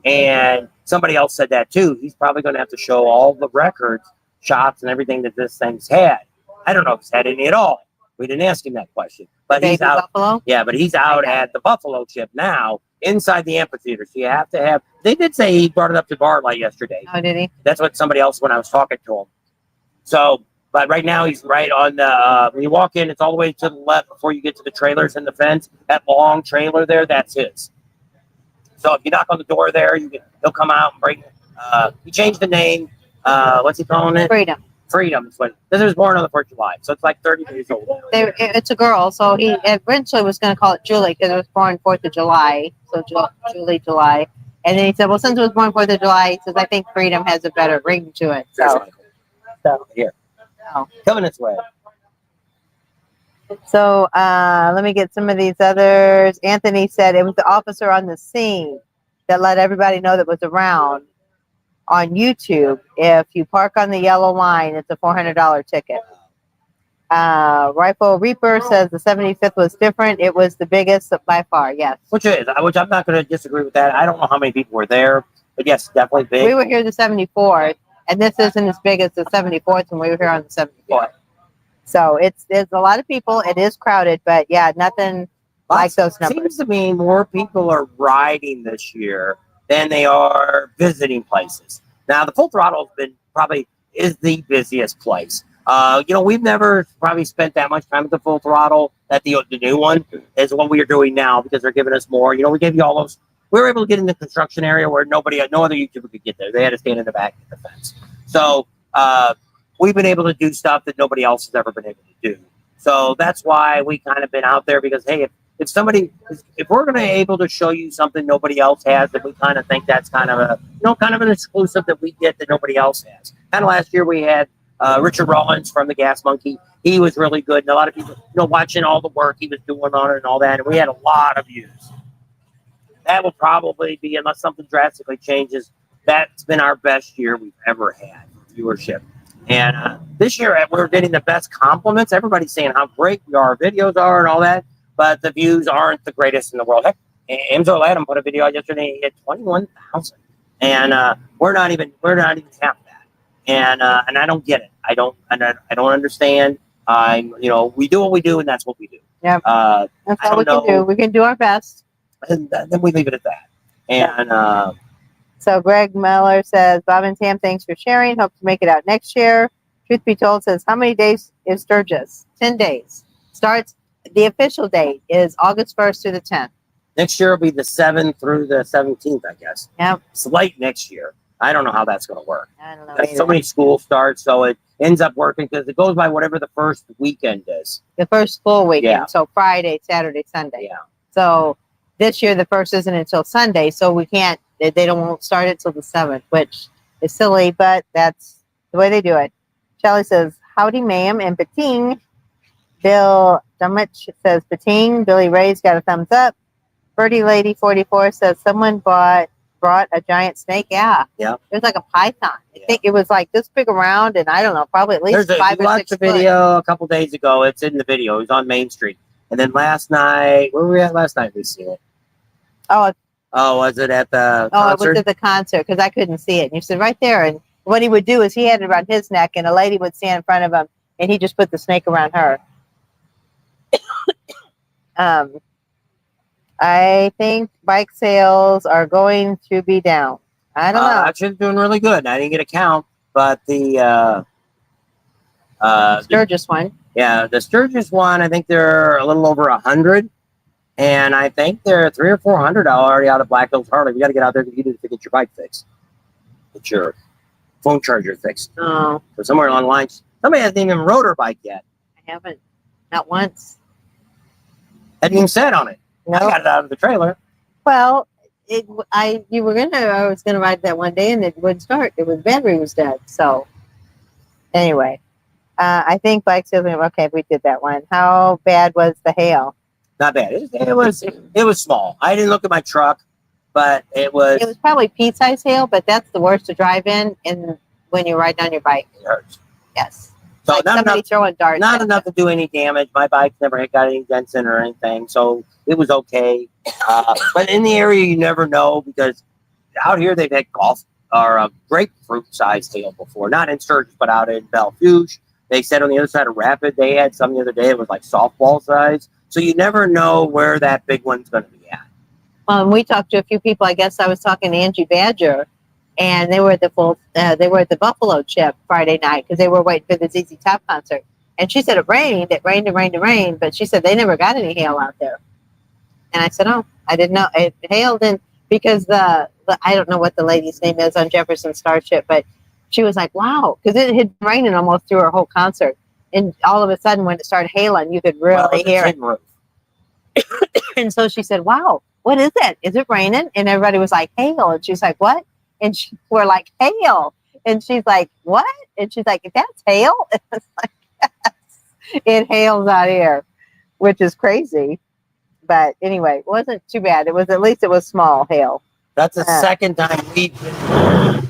And somebody else said that too. He's probably going to have to show all the records, shots, and everything that this thing's had. I don't know if he's had any at all. We didn't ask him that question. But he's out. Buffalo? Yeah, but he's out at the Buffalo chip now inside the amphitheater. So you have to have. They did say he brought it up to Bartlett yesterday. Oh, did he? That's what somebody else when I was talking to him. So, but right now he's right on the. When you walk in, it's all the way to the left before you get to the trailers and the fence. That long trailer there, that's his. So if you knock on the door there, he'll come out and bring. He changed the name. What's he calling it? Freedom. Freedom is what. This was born on the 4th of July, so it's like 30 days old. It's a girl, so he eventually was going to call it Julie because it was born 4th of July. So July. And then he said, well, since it was born 4th of July, he says, I think Freedom has a better ring to it. So here. Oh. Coming its way. So let me get some of these others. Anthony said it was the officer on the scene that let everybody know that was around on YouTube. If you park on the yellow line, it's a $400 ticket. Rifle Reaper says the 75th was different. It was the biggest by far. Yes. Which I'm not going to disagree with that. I don't know how many people were there, but yes, definitely big. We were here the 74th, and this isn't as big as the 74th when we were here on the 74th. So there's a lot of people. It is crowded, but yeah, nothing like those numbers. Seems to me more people are riding this year than they are visiting places. Now, the Full Throttle is the busiest place. We've never probably spent that much time at the Full Throttle. That the new one is what we are doing now because they're giving us more. We gave you all those. We were able to get in the construction area where no other YouTuber could get there. They had to stand in the back of the fence. So we've been able to do stuff that nobody else has ever been able to do. So that's why we kind of been out there because hey, if we're going to be able to show you something nobody else has, then we kind of think that's kind of an exclusive that we get that nobody else has. Kind of last year we had Richard Rollins from the Gas Monkey. He was really good, and a lot of people, watching all the work he was doing on it and all that, and we had a lot of views. That will probably be, unless something drastically changes, that's been our best year we've ever had for viewership. And this year we're getting the best compliments. Everybody's saying how great our videos are and all that. But the views aren't the greatest in the world. Heck, Amzo Adam put a video out yesterday. He had 21,000, and we're not even half that. And I don't get it. I don't understand. We do what we do, and that's what we do. Yeah, that's all we can do. We can do our best, and then we leave it at that. And so Greg Miller says, Bob and Tam, thanks for sharing. Hope to make it out next year. Truth Be Told says, how many days is Sturgis? 10 days. Starts. The official date is August 1st through the 10th. Next year will be the 7th through the 17th, I guess. Yep. It's late next year. I don't know how that's going to work. I don't know. So many schools start, so it ends up working because it goes by whatever the first weekend is. The first full weekend. Yeah. So Friday, Saturday, Sunday. Yeah. So this year the first isn't until Sunday, so we can't. They won't start it till the 7th, which is silly, but that's the way they do it. Shelly says, howdy, ma'am, and Pating. Bill Dumich says, Pating. Billy Ray's got a thumbs up. Birdie Lady 44 says, someone brought a giant snake. Yeah. It was like a python. I think it was like this big around, and I don't know, probably at least 5 or 6 foot. I watched the video a couple days ago. It's in the video. It was on Main Street. And then last night, where were we at last night? We see it. Oh, was it at the concert? It was at the concert because I couldn't see it. And you said right there. And what he would do is he had it around his neck, and a lady would stand in front of him, and he just put the snake around her. I think bike sales are going to be down. I don't know. Actually, it's doing really good. I didn't get a count, but the Sturgis one. Yeah, the Sturgis one. I think they're a little over 100. And I think they're $300 or $400 already out of Black Hills Harley. You got to get out there to get your bike fixed. Get your phone charger fixed. Oh, So somewhere along the lines, somebody hasn't even rode her bike yet. I haven't. Not once. Hadn't even sat on it. No. I got it out of the trailer. Well, I was gonna ride that one day and it wouldn't start. It was battery was dead. So anyway, I think bike salesman. Okay, we did that one. How bad was the hail? Not bad. It was small. I didn't look at my truck, but it was. It was probably pea-sized hail, but that's the worst to drive in and when you ride on your bike. It hurts. Yes. So like not somebody enough, throwing darts. not enough to do any damage. My bike never got any dents in or anything, so it was okay. But in the area, you never know because out here they've had golf or grapefruit-sized hail before. Not in Sturgis, but out in Bellevue. They said on the other side of Rapid, they had some the other day. It was like softball size. So you never know where that big one's going to be at. We talked to a few people. I guess I was talking to Angie Badger, and they were at the Buffalo Chip Friday night because they were waiting for the ZZ Top concert. And she said it rained, but she said they never got any hail out there. And I said, oh, I didn't know it hailed in because the I don't know what the lady's name is on Jefferson Starship, but she was like, wow, because it had been raining almost through her whole concert. And all of a sudden, when it started hailing, you could really hear it. And so she said, wow, what is it? Is it raining? And everybody was like, hail. And she's like, what? And we're like, hail. And she's like, what? And she's like, that's hail? And it's like, yes, it hails out here, which is crazy. But anyway, it wasn't too bad. It was at least it was small hail. That's the second time we've been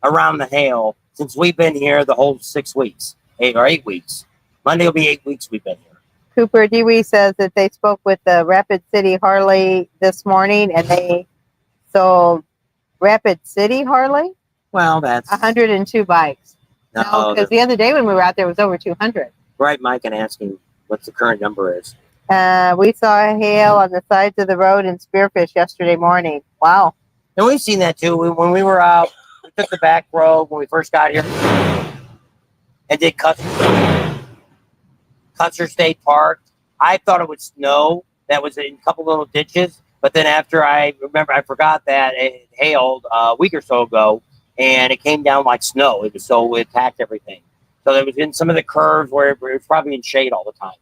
around the hail since we've been here the whole 6 weeks, 8 weeks. Monday will be 8 weeks we've been here. Cooper Dewey says that they spoke with the Rapid City Harley this morning and they sold Rapid City Harley? Well, that's 102 bikes. No, because the other day when we were out there, it was over 200. Right, Mike, and asking what the current number is. We saw hail on the sides of the road in Spearfish yesterday morning. Wow. And we've seen that too. When we were out, we took the back road when we first got here and did Custer State Park. I thought it would snow. That was in a couple little ditches. But then after I forgot that it hailed a week or so ago, and it came down like snow. It packed everything. So it was in some of the curves where it was probably in shade all the time.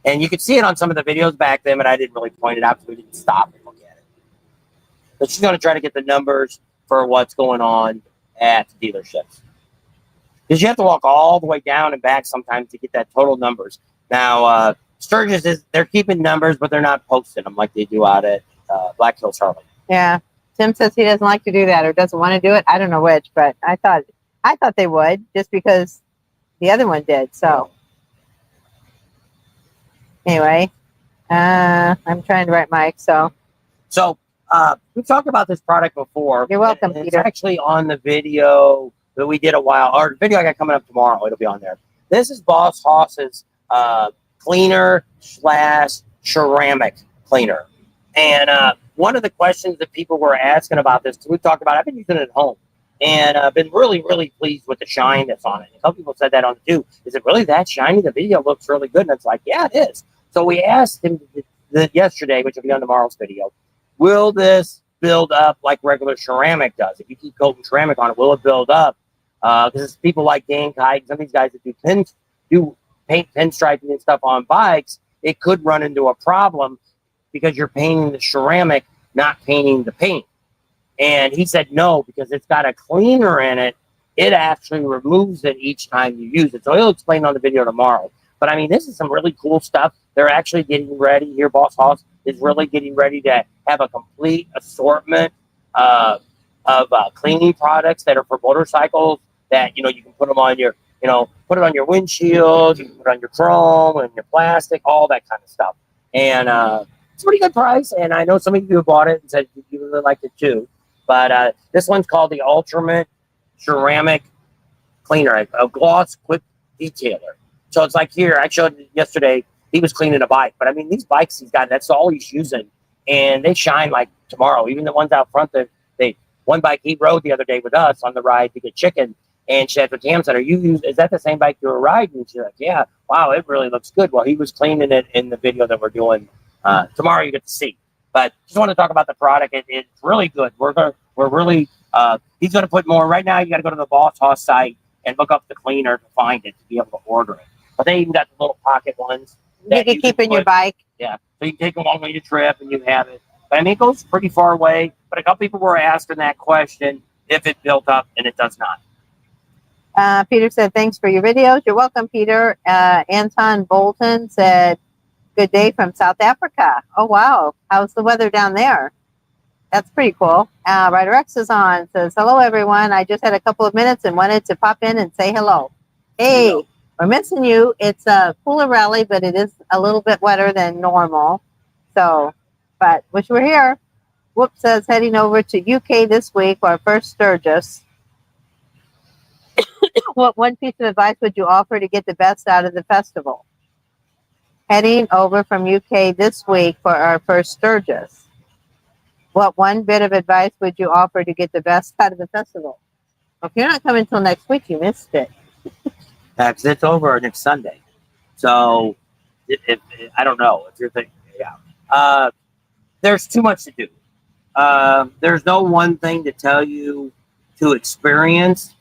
And you could see it on some of the videos back then, but I didn't really point it out because we didn't stop and look at it. But she's going to try to get the numbers for what's going on at the dealerships. Because you have to walk all the way down and back sometimes to get that total numbers. Now, Sturgis they're keeping numbers, but they're not posting them like they do out at Black Hills Harley. Yeah. Tim says he doesn't like to do that or doesn't want to do it. I don't know which, but I thought they would just because the other one did. So anyway, I'm trying to write Mike. So we've talked about this product before. You're welcome, Peter. Peter. It's actually on the video that we did a while, or the video I got coming up tomorrow. It'll be on there. This is Boss Hoss's cleaner / ceramic cleaner. And one of the questions that people were asking about this, we've talked about, I've been using it at home. And I've been really, really pleased with the shine that's on it. And some people said that on it too. Is it really that shiny? The video looks really good. And it's like, yeah, it is. So we asked him yesterday, which will be on tomorrow's video, will this build up like regular ceramic does? If you keep coating ceramic on it, will it build up? Because people like Dan Kite, some of these guys that do paint pinstriping and stuff on bikes, it could run into a problem because you're painting the ceramic, not painting the paint. And he said no, because it's got a cleaner in it. It actually removes it each time you use it. So he'll explain on the video tomorrow. But I mean, this is some really cool stuff. They're actually getting ready here. Boss Hoss is really getting ready to have a complete assortment of cleaning products that are for motorcycles that, you can put them on your, put it on your windshield, you can put it on your chrome and your plastic, all that kind of stuff. And it's a pretty good price. And I know some of you have bought it and said you really liked it too. But this one's called the Ultimate Ceramic Cleaner, a gloss quick detailer. So it's like here, I showed yesterday, he was cleaning a bike. But I mean, these bikes he's got, that's all he's using. And they shine like tomorrow. Even the ones out front, one bike he rode the other day with us on the ride to get chicken, And she said, Tam said, is that the same bike you were riding? And she's like, yeah, wow, it really looks good. Well, he was cleaning it in the video that we're doing. Tomorrow you get to see. But just want to talk about the product. It's really good. He's going to put more. Right now, you got to go to the Boss Hoss site and look up the cleaner to find it, to be able to order it. But they even got the little pocket ones. You can keep in your bike. Yeah. So you can take them along on your trip and you have it. But I mean, it goes pretty far away. But a couple people were asking that question if it built up, and it does not. Peter said, thanks for your videos. You're welcome, Peter. Anton Bolton said, good day from South Africa. Oh, wow. How's the weather down there? That's pretty cool. Ryder X is on. Says, hello, everyone. I just had a couple of minutes and wanted to pop in and say hello. Hey, we're missing you. It's a cooler rally, but it is a little bit wetter than normal. So, but wish you were here. Whoop says, heading over to UK this week for our first Sturgis. What one piece of advice would you offer to get the best out of the festival? Heading over from UK this week for our first Sturgis. What one bit of advice would you offer to get the best out of the festival? Well, if you're not coming until next week, you missed it. Because it's over next Sunday. So, I don't know if you're thinking, yeah. There's too much to do. There's no one thing to tell you to experience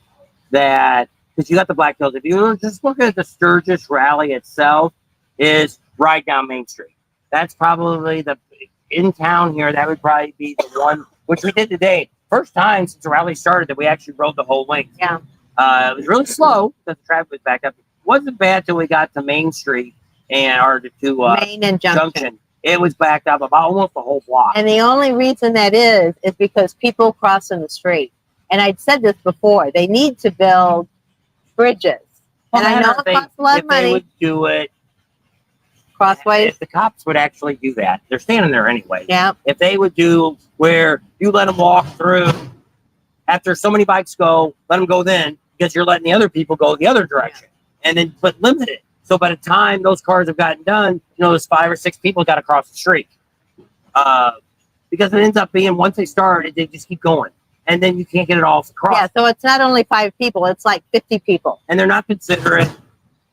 that, because you got the Black Hills. If you just look at the Sturgis rally itself, is right down Main Street. That's probably in town here, that would probably be the one, which we did today. First time since the rally started that we actually rode the whole length. Yeah. It was really slow because the traffic was backed up. It wasn't bad till we got to Main Street to Main and Junction. It was backed up about almost the whole block. And the only reason that is because people crossing the street. And I'd said this before. They need to build bridges. Well, and I know it costs a lot of money. They would do it. Crossways. If the cops would actually do that, they're standing there anyway. Yeah. If they would do where you let them walk through, after so many bikes go, let them go then, because you're letting the other people go the other direction. And then, but limit it. So by the time those cars have gotten done, there's 5 or 6 people got to cross the street. Because it ends up being, once they start, they just keep going. And then you can't get it all across. Yeah, so it's not only 5 people, it's like 50 people. And they're not considerate.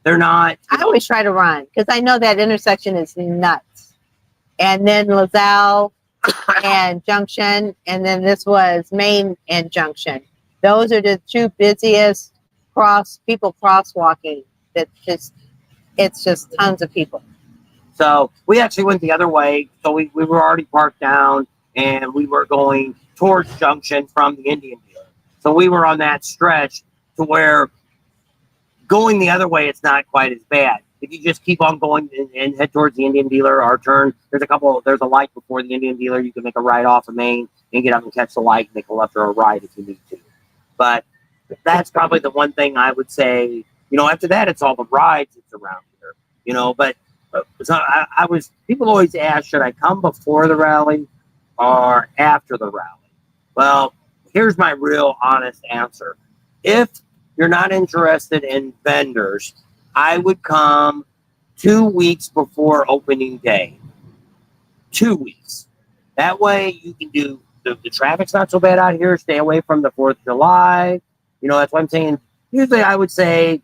They're not. I always try to run, because I know that intersection is nuts. And then Lazelle and Junction, and then this was Main and Junction. Those are the 2 busiest people crosswalking. It's just tons of people. So we actually went the other way. So we were already parked down, and we were going towards Junction from the Indian dealer. So we were on that stretch to where going the other way, it's not quite as bad. If you just keep on going and head towards the Indian dealer, our turn, there's a light before the Indian dealer. You can make a right off of Main and get up and catch the light and make a left or a right if you need to. But that's probably the one thing I would say. After that, it's all the rides that's around here. But so people always ask, should I come before the rally or after the rally? Well, here's my real honest answer. If you're not interested in vendors, I would come 2 weeks before opening day. 2 weeks. That way you can do, the traffic's not so bad out here. Stay away from the 4th of July. That's what I'm saying. Usually I would say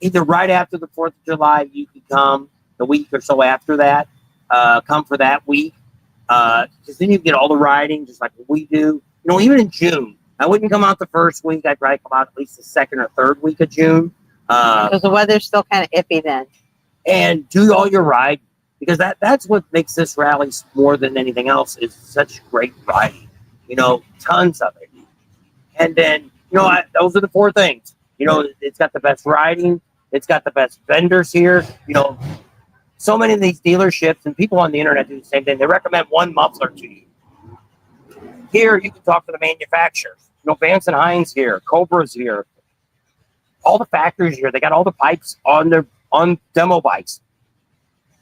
either right after the 4th of July, you could come the week or so after that. Come for that week. Because then you get all the riding, just like we do. Even in June, I wouldn't come out the first week. I'd probably come out at least the 2nd or 3rd week of June. Because the weather's still kind of iffy then. And do all your ride, because that's what makes this rally more than anything else is such great riding. Tons of it. And then, those are the 4 things. It's got the best riding. It's got the best vendors here. So many of these dealerships and people on the internet do the same thing. They recommend one muffler to you. Here, you can talk to the manufacturers. Vance and Hines here, Cobra's here. All the factories here, they got all the pipes on demo bikes.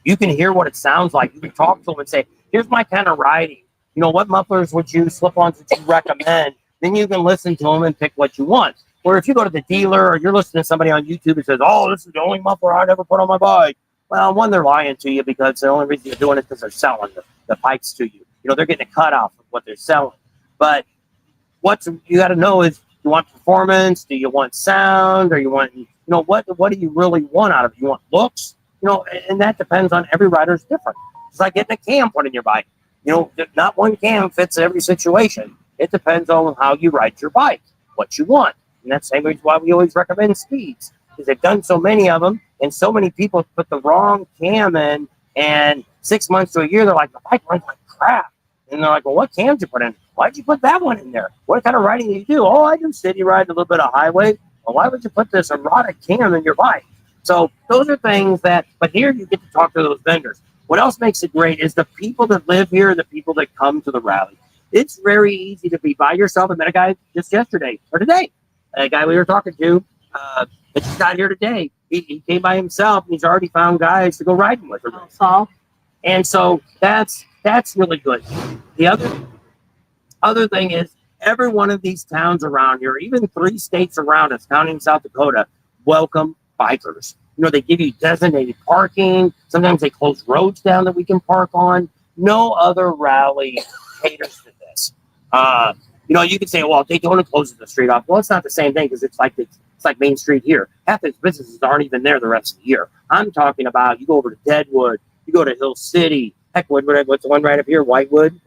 You can hear what it sounds like. You can talk to them and say, here's my kind of riding. What mufflers would you, slip-ons would you recommend? Then you can listen to them and pick what you want. Or if you go to the dealer or you're listening to somebody on YouTube and says, oh, this is the only muffler I'd ever put on my bike. Well, one, they're lying to you because the only reason you're doing it is because they're selling the pipes to you. They're getting a cut off of what they're selling. But what you got to know is, you want performance? Do you want sound? Or you want, what do you really want out of it? You want looks? And that depends on every rider's different. It's like getting a cam put in your bike. Not one cam fits every situation. It depends on how you ride your bike, what you want. And that's the same reason why we always recommend speeds, because they've done so many of them, and so many people put the wrong cam in, and 6 months to a year, they're like, the bike runs like crap. And they're like, well, what cam did you put in? Why'd you put that one in there? What kind of riding do you do? Oh, I do city ride, a little bit of highway. Well, why would you put this erotic cam in your bike? So those are things but here you get to talk to those vendors. What else makes it great is the people that live here, the people that come to the rally. It's very easy to be by yourself. I met a guy just yesterday or today, a guy we were talking to, but he's not here today. He came by himself, and he's already found guys to go riding with him. And so that's really good. The other thing is, every one of these towns around here, even 3 states around us, counting South Dakota, welcome bikers. They give you designated parking. Sometimes they close roads down that we can park on. No other rally caters to this. You could say, well, Daytona closes the street off. Well, it's not the same thing, because it's like Main Street here. Half these businesses aren't even there the rest of the year. I'm talking about, you go over to Deadwood, you go to Hill City, Heckwood, what's the one right up here? Whitewood.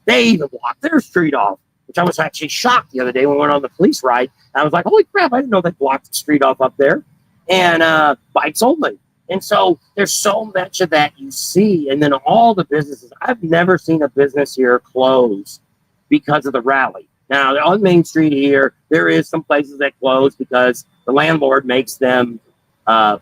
They even block their street off, which I was actually shocked the other day when we went on the police ride. I was like, holy crap, I didn't know they blocked the street off up there. And bikes only. And so there's so much of that you see. And then all the businesses, I've never seen a business here close because of the rally. Now, on Main Street here, there is some places that close because the landlord makes them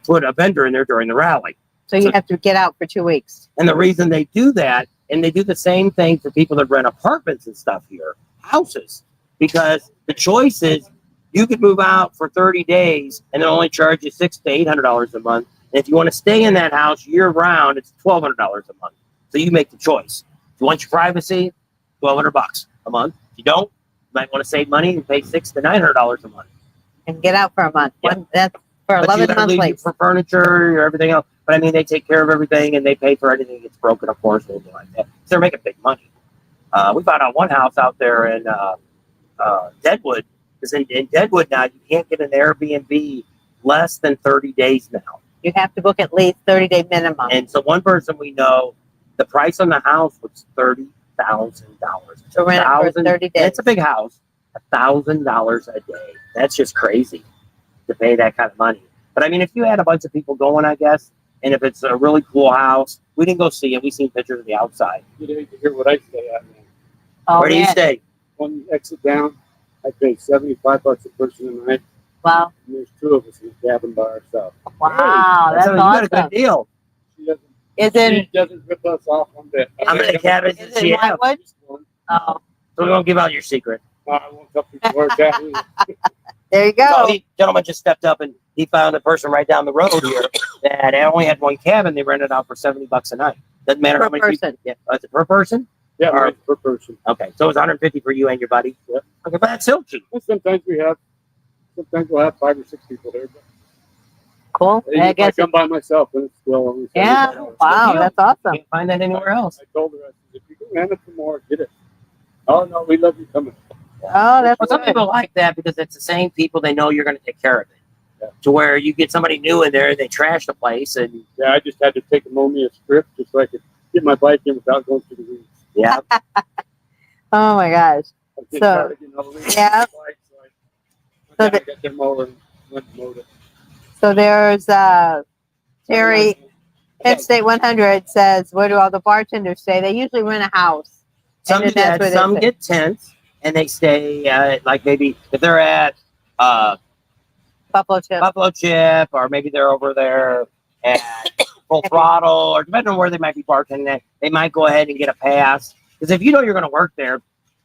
put a vendor in there during the rally. So you have to get out for 2 weeks. And the reason they do that, and they do the same thing for people that rent apartments and stuff here, houses, because the choice is, you could move out for 30 days and they'll only charge you $600 to $800 a month. And if you want to stay in that house year round, it's $1,200 a month. So you make the choice. If you want your privacy, $1,200 a month. If you don't, you might want to save money and pay $600 to $900 a month And get out for a month. Yeah. That's for 11 months. For furniture or everything else. But I mean, they take care of everything, and they pay for anything that gets broken, of course, or anything like that. So they're making big money. We found out one house out there in Deadwood. Because in Deadwood now, you can't get an Airbnb less than 30 days now. You have to book at least 30-day minimum. And so one person we know, the price on the house was $30,000. To rent it for 30 days. It's a big house. $1,000 a day. That's just crazy to pay that kind of money. But I mean, if you had a bunch of people going, I guess, and if it's a really cool house, we didn't go see it. We seen pictures of the outside. You didn't hear what I stay at, man. Where do you stay? When you exit down, I pay $75 a person a night. Wow. And there's 2 of us in the cabin by ourselves. Wow, Hey, that's you awesome. got a good deal. She doesn't rip us off one bit. How many cabins Is does it she have? Whitewood? One. Oh, So we won't give out your secret. I won't tell people where it's at. there you go. So the gentleman just stepped up and he found a person right down the road here that only had one cabin. They rented out for $70 a night. Doesn't matter Per how many person. people. Yeah, is it per person? Yeah, Or- right, per person. Okay, so it's $150 for you and your buddy. Yeah. Okay, but that's still cheap. Well, sometimes we'll have 5 or 6 people there. But Cool. if I guess. come by myself, then it's still only Yeah. $75. Wow, deal. that's awesome. Can't find that anywhere else. I told her, I said, if you can rent it for more, get it. Oh, no, we love you coming. Oh, that's Well, some good. people like that because it's the same people. They know you're going to take care of it. Yeah. To where you get somebody new in there and they trash the place, and Yeah, I just had to take them on me a script just so I could get my bike in without going through the weeds. yeah, Oh my gosh. I just So, started getting all the weeds yeah. on the bike, So I got their mower and went and mowed it. So there's Terry, Penn State 100 says, where do all the bartenders stay? They usually rent a house. some And that's where they some stay. get tents and they stay like maybe if they're at Buffalo Chip. Buffalo Chip, or maybe they're over there at Full Throttle, or depending on where they might be bartending at, they might go ahead and get a pass. Because if you know you're going to work there,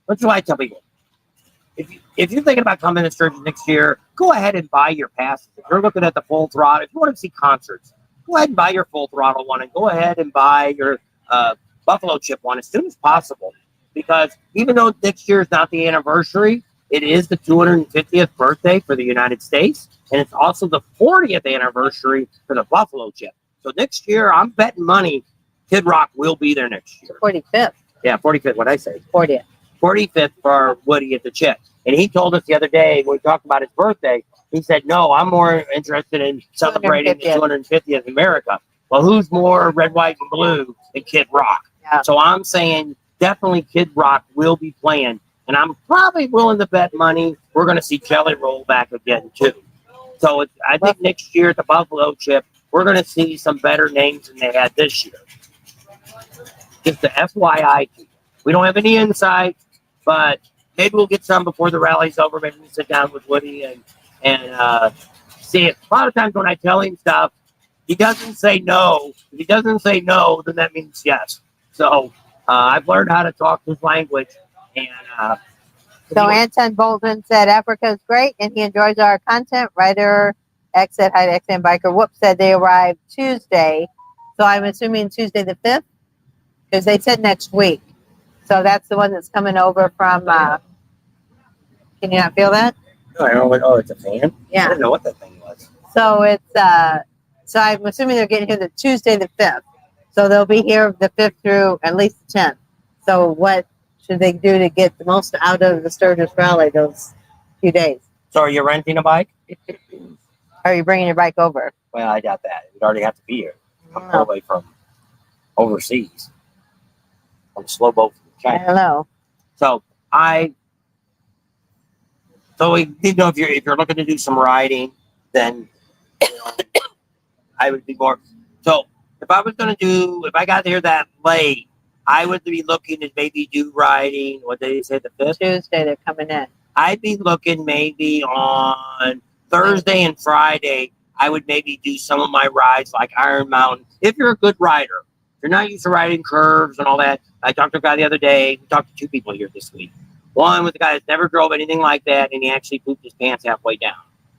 that's what I tell people. If you're thinking about coming to Sturgis next year, go ahead and buy your passes. If you're looking at the Full Throttle, if you want to see concerts, go ahead and buy your Full Throttle one, and go ahead and buy your Buffalo Chip one as soon as possible. Because even though next year is not the anniversary, it is the 250th birthday for the United States, and it's also the 40th anniversary for the Buffalo Chip. So next year, I'm betting money Kid Rock will be there next year. 45th. Yeah, 45th, what'd I say? 40th. 45th for Woody at the Chip. And he told us the other day when we talked about his birthday, he said, no, I'm more interested in celebrating the 250th America. Well, who's more red, white, and blue than Kid Rock? Yeah. So I'm saying definitely Kid Rock will be playing. And I'm probably willing to bet money we're going to see Jelly Roll back again, too. So I think next year at the Buffalo Chip, we're going to see some better names than they had this year. Just the FYI. We don't have any insight, but maybe we'll get some before the rally's over. Maybe we'll sit down with Woody and see it. A lot of times when I tell him stuff, he doesn't say no. If he doesn't say no, then that means yes. So I've learned how to talk his language. And so Anton Bolton said Africa is great and he enjoys our content. Writer X said hi to XM Biker. Whoop said they arrived Tuesday. So I'm assuming Tuesday the 5th because they said next week. So that's the one that's coming over from. Can you not feel that? No, I don't know. Oh, it's a fan? Yeah. I didn't know what that thing was. So it's. So I'm assuming they're getting here the Tuesday the 5th. So they'll be here the 5th through at least the 10th. So what should they do to get the most out of the Sturgis rally those few days? So are you renting a bike? Or are you bringing your bike over? Well, I doubt that. You'd already have to be here. Come all the way from overseas. On a slow boat from I China. don't know. So we need to know if you're looking to do some riding, then I would be more. So if I got here that late, I would be looking to maybe do riding. What did they say, the 5th? Tuesday they're coming in. I'd be looking maybe on Thursday and Friday. I would maybe do some of my rides like Iron Mountain. If you're a good rider, if you're not used to riding curves and all that. I talked to a guy the other day. We talked to 2 people here this week. One was a guy that never drove anything like that, and he actually pooped his pants halfway down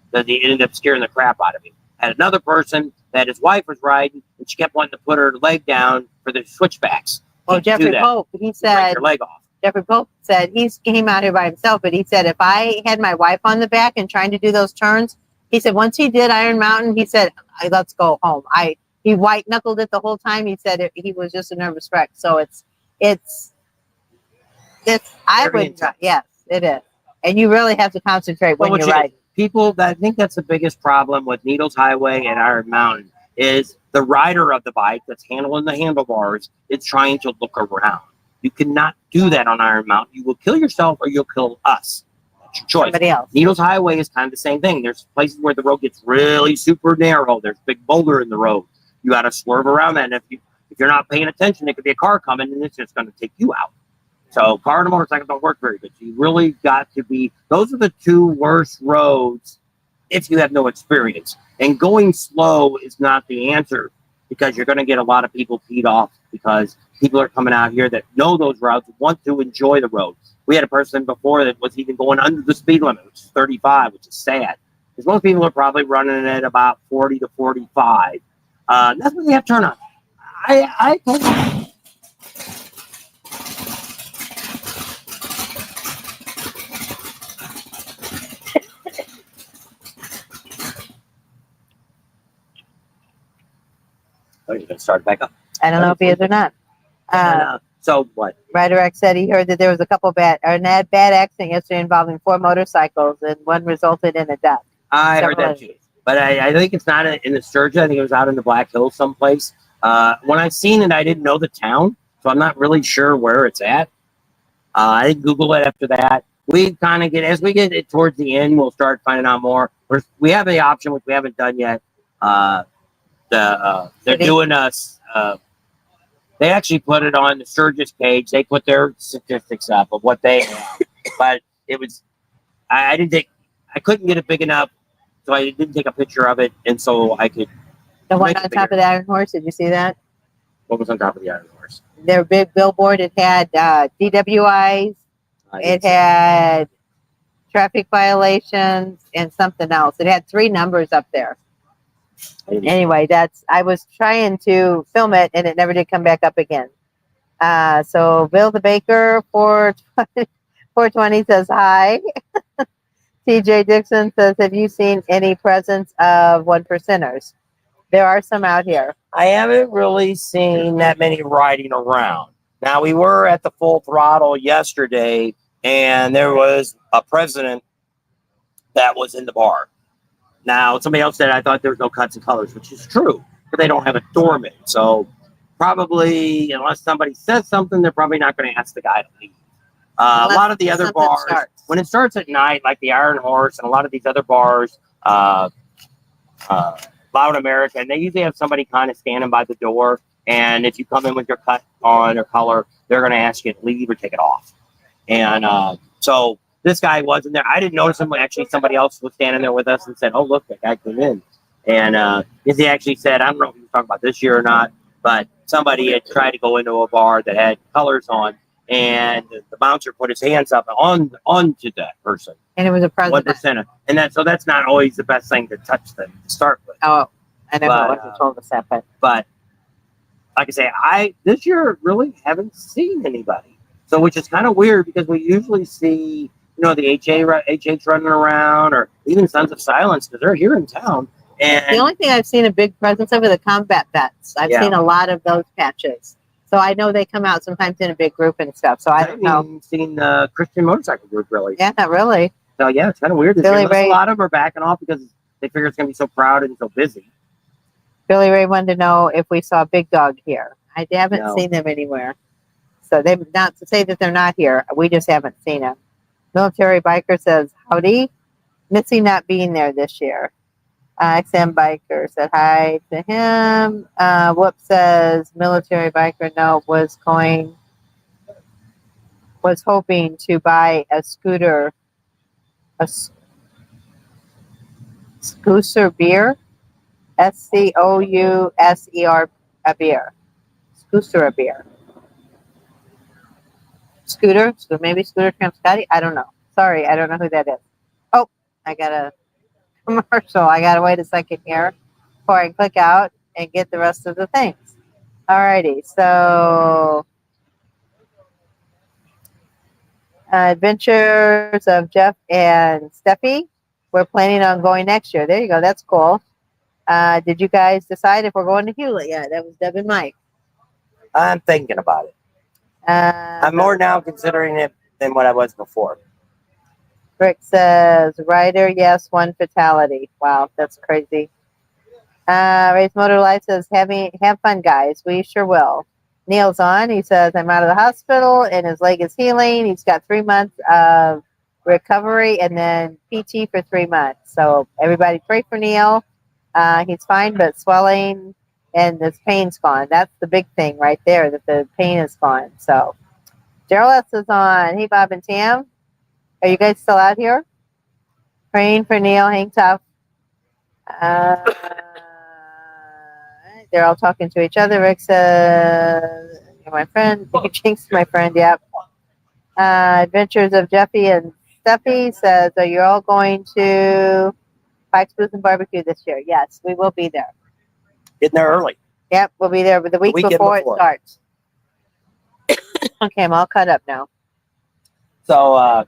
because he ended up scaring the crap out of him. Had another person that his wife was riding, and she kept wanting to put her leg down for the switchbacks. Well, Jeffrey Pope, he said, your leg off. Jeffrey Pope said he came out here by himself, but he said if I had my wife on the back and trying to do those turns, he said once he did Iron Mountain, he said, let's go home. He white knuckled it the whole time. He said he was just a nervous wreck. So it's I would, yes, it is. And you really have to concentrate when you're riding. People, I think that's the biggest problem with Needles Highway and Iron Mountain is the rider of the bike that's handling the handlebars is trying to look around. You cannot do that on Iron Mountain. You will kill yourself or you'll kill us. That's your choice. Somebody else. Needles Highway is kind of the same thing. There's places where the road gets really super narrow. There's a big boulder in the road. You got to swerve around that. And if you're not paying attention, there could be a car coming and it's just going to take you out. So car and motorcycle don't work very good. You really got to be, those are the 2 worst roads if you have no experience. And going slow is not the answer because you're going to get a lot of people peed off because people are coming out here that know those routes, want to enjoy the road. We had a person before that was even going under the speed limit, which is 35, which is sad. Because most people are probably running at about 40 to 45. That's when they have turn on. I Oh, you're going to start back up. I don't know if he is or not. So what? Ryder X said he heard that there was a couple bad accident yesterday involving 4 motorcycles and one resulted in a death. I heard that too. But I think it's not in the Sturgis. I think it was out in the Black Hills someplace. When I seen it, I didn't know the town. So I'm not really sure where it's at. I didn't Google it after that. We kind of as we get it towards the end, we'll start finding out more. We have the option, which we haven't done yet. They're doing us. They actually put it on the Sturgis page. They put their statistics up of what they have, but it was. I couldn't get it big enough, so I didn't take a picture of it, and so I could. The one on top of the Iron Horse. Did you see that? What was on top of the Iron Horse? Their big billboard. It had DWIs. It had traffic violations and something else. It had 3 numbers up there. Anyway, I was trying to film it and it never did come back up again. So Bill the Baker 420 says hi. TJ Dixon says, have you seen any presence of 1%ers? There are some out here. I haven't really seen that many riding around. Now, we were at the Full Throttle yesterday and there was a president that was in the bar. Now, somebody else said I thought there was no cuts and colors, which is true, but they don't have a doorman. So probably, unless somebody says something, they're probably not going to ask the guy to leave. A lot of the other bars, when it starts at night, like the Iron Horse and a lot of these other bars, Loud America, and they usually have somebody kind of standing by the door. And if you come in with your cut on or color, they're going to ask you to leave or take it off. And so this guy wasn't there. I didn't notice him. Actually, somebody else was standing there with us and said, "Oh, look, that guy came in." And he actually said, I don't know if he was talking about this year or not, but somebody had tried to go into a bar that had colors on, and the bouncer put his hands up onto that person. And it was a president. 1%. And that's not always the best thing to touch them to start with. Oh, I never wasn't told us that, but like I say, I this year really haven't seen anybody. So which is kind of weird because we usually see, the HH running around or even Sons of Silence because they're here in town. And the only thing I've seen a big presence of are the combat vets. I've seen a lot of those patches. So I know they come out sometimes in a big group and stuff. So I don't know. I've seen the Christian motorcycle group really. Yeah, not really. So yeah, it's kind of weird. A lot of them are backing off because they figure it's going to be so crowded and so busy. Billy Ray wanted to know if we saw Big Dog here. I haven't seen them anywhere. So they not to say that they're not here. We just haven't seen them. Military Biker says, howdy. Missy not being there this year. XM Biker said hi to him. Whoop says, Military Biker, no, was hoping to buy a scooter, Scooser beer. SCOUSER a beer. Scooser a beer. Scooter, so maybe Scooter Tramscotty. I don't know. Sorry, I don't know who that is. Oh, I got a commercial. I gotta wait a second here before I click out and get the rest of the things. Alrighty, so Adventures of Jeff and Steffi. We're planning on going next year. There you go. That's cool. Did you guys decide if we're going to Hewlett yet? That was Deb and Mike. I'm thinking about it. I'm more now considering it than what I was before. Rick says, Ryder, yes, one fatality. Wow, that's crazy. Ray's Motor Life says, have fun, guys. We sure will. Neil's on. He says, I'm out of the hospital and his leg is healing. He's got 3 months of recovery and then PT for 3 months. So everybody pray for Neil. He's fine, but swelling and this pain's gone. That's the big thing right there, that the pain is gone. So Gerald S. is on. Hey, Bob and Tam. Are you guys still out here? Praying for Neil. Hang tough. They're all talking to each other. Rick says, you're my friend. Jinx, my friend. Yep. Adventures of Jeffy and Steffi says, are you all going to Pike's Booth and Barbecue this year? Yes, we will be there. Getting there early. Yep, we'll be there the week before it starts. Okay, I'm all cut up now. So,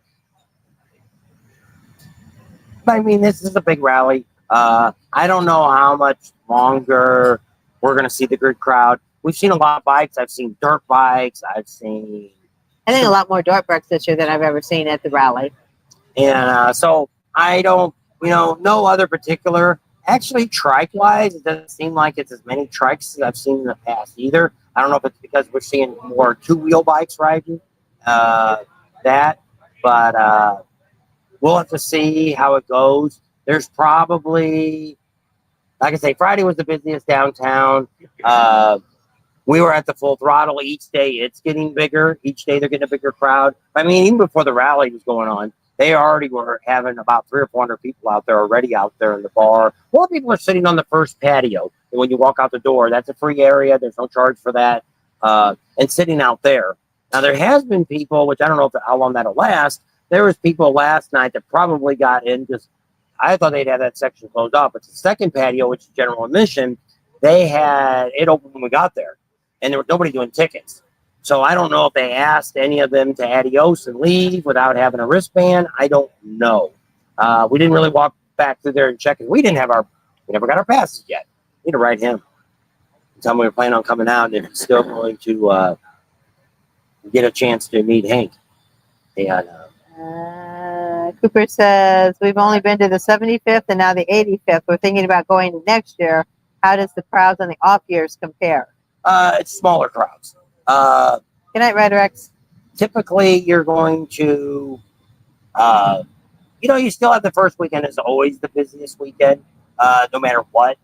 I mean, this is a big rally. I don't know how much longer we're going to see the good crowd. We've seen a lot of bikes. I've seen dirt bikes. I think a lot more dirt bikes this year than I've ever seen at the rally. And so I don't, no other particular. Actually, trike-wise, it doesn't seem like it's as many trikes as I've seen in the past either. I don't know if it's because we're seeing more two-wheel bikes riding but we'll have to see how it goes. There's probably, like I say, Friday was the busiest downtown. We were at the full throttle each day. It's getting bigger. Each day they're getting a bigger crowd. I mean, even before the rally was going on, they already were having about 300 or 400 people out there already out there in the bar. More people are sitting on the first patio. And when you walk out the door, that's a free area. There's no charge for that. And sitting out there. Now, there has been people, which I don't know how long that'll last. There was people last night that probably got in just, I thought they'd have that section closed off. But the second patio, which is general admission, they had it open when we got there. And there was nobody doing tickets. So I don't know if they asked any of them to adios and leave without having a wristband. I don't know. We didn't really walk back through there and check it. We never got our passes yet. We need to write him. Tell him we were planning on coming out and still going to get a chance to meet Hank. And Cooper says, we've only been to the 75th and now the 85th. We're thinking about going next year. How does the crowds on the off years compare? It's smaller crowds. Good night, Red Rex. Typically, you're going to, you still have the first weekend is always the busiest weekend, no matter what.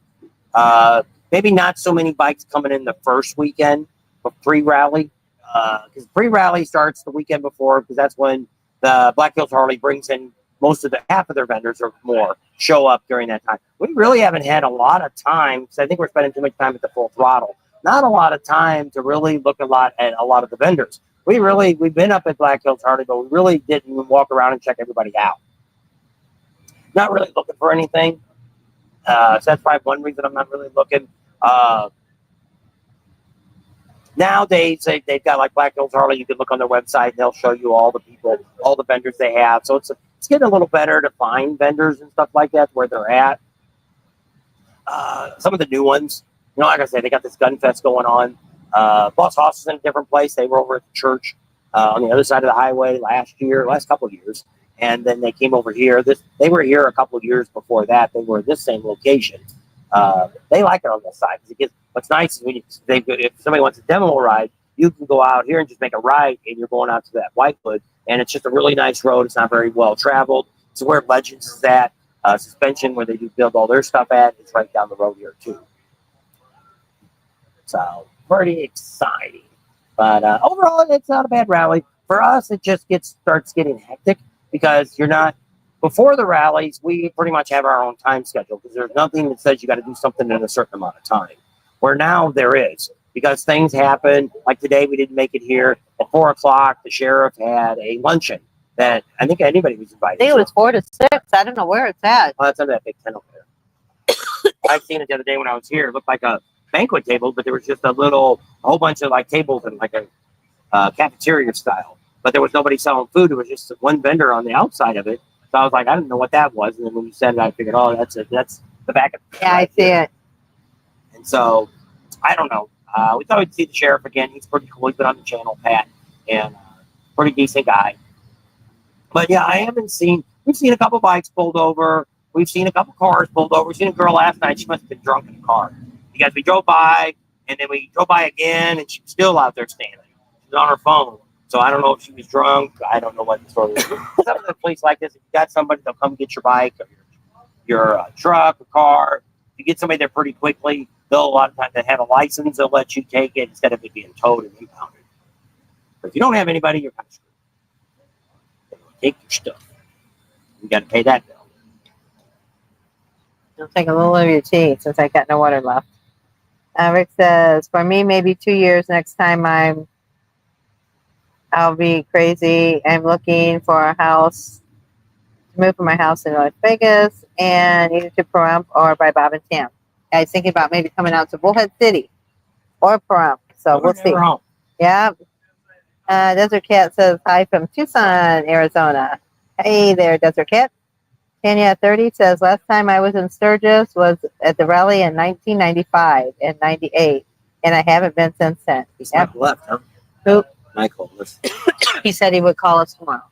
Maybe not so many bikes coming in the first weekend of pre-rally, because pre-rally starts the weekend before, because that's when the Black Hills Harley brings in most of half of their vendors or more show up during that time. We really haven't had a lot of time, because I think we're spending too much time at the Full Throttle. Not a lot of time to really look at a lot of the vendors. We've been up at Black Hills Harley, but we really didn't even walk around and check everybody out. Not really looking for anything. So that's probably one reason I'm not really looking. Nowadays, they've got like Black Hills Harley. You can look on their website, and they'll show you all the people, all the vendors they have. So it's getting a little better to find vendors and stuff like that where they're at. Some of the new ones, like I said, they got this gun fest going on. Boss Hoss is in a different place. They were over at the church on the other side of the highway last couple of years. And then they came over here. They were here a couple of years before that. They were in this same location. They like it on this side, because what's nice is if somebody wants a demo ride, you can go out here and just make a ride, and you're going out to that Whitewood, and it's just a really nice road. It's not very well traveled. It's where Legends is at. Suspension, where they do build all their stuff at, it's right down the road here too. So pretty exciting. But overall, it's not a bad rally. For us, it just starts getting hectic, because you're not, before the rallies, we pretty much have our own time schedule, because there's nothing that says you got to do something in a certain amount of time. Where now there is, because things happen. Like today, we didn't make it here. At 4 o'clock, the sheriff had a luncheon that I think anybody was invited. I think it was 4 to 6. I don't know where it's at. Oh, that's under that big tent over there. I've seen it the other day when I was here. It looked like a banquet table, but there was just a whole bunch of like tables and like a cafeteria style. But there was nobody selling food. There was just one vendor on the outside of it. So I was like, I didn't know what that was. And then when you said it, I figured, oh, that's it. That's the back of the Yeah, I see it. And so, I don't know. We thought we'd see the sheriff again. He's pretty cool. He's been on the channel, Pat, and pretty decent guy. But yeah, we've seen a couple bikes pulled over. We've seen a couple cars pulled over. We've seen a girl last night. She must have been drunk in the car, because we drove by, and then we drove by again, and she was still out there standing. She was on her phone. So I don't know if she was drunk. I don't know what the story is. Some of the police like this, if you got somebody, they'll come get your bike or your truck or car. If you get somebody there pretty quickly, they'll a lot of times they have a license, they'll let you take it instead of it being towed and impounded. But if you don't have anybody, you're kind of screwed. Take your stuff. You got to pay that bill. I'll take a little of your tea since I got no water left. Rick says, for me, maybe 2 years next time I'll be crazy. I'm looking for a house to move from my house in Las Vegas, and either to Pahrump or by Bob and Tam. I was thinking about maybe coming out to Bullhead City or Pahrump. So we'll see. Home. Yeah. Desert Cat says hi from Tucson, Arizona. Hey there, Desert Cat. Tanya 30 says last time I was in Sturgis was at the rally in 1995 and 98, and I haven't been since then. He's not left, huh? Who? Michael. He said he would call us tomorrow.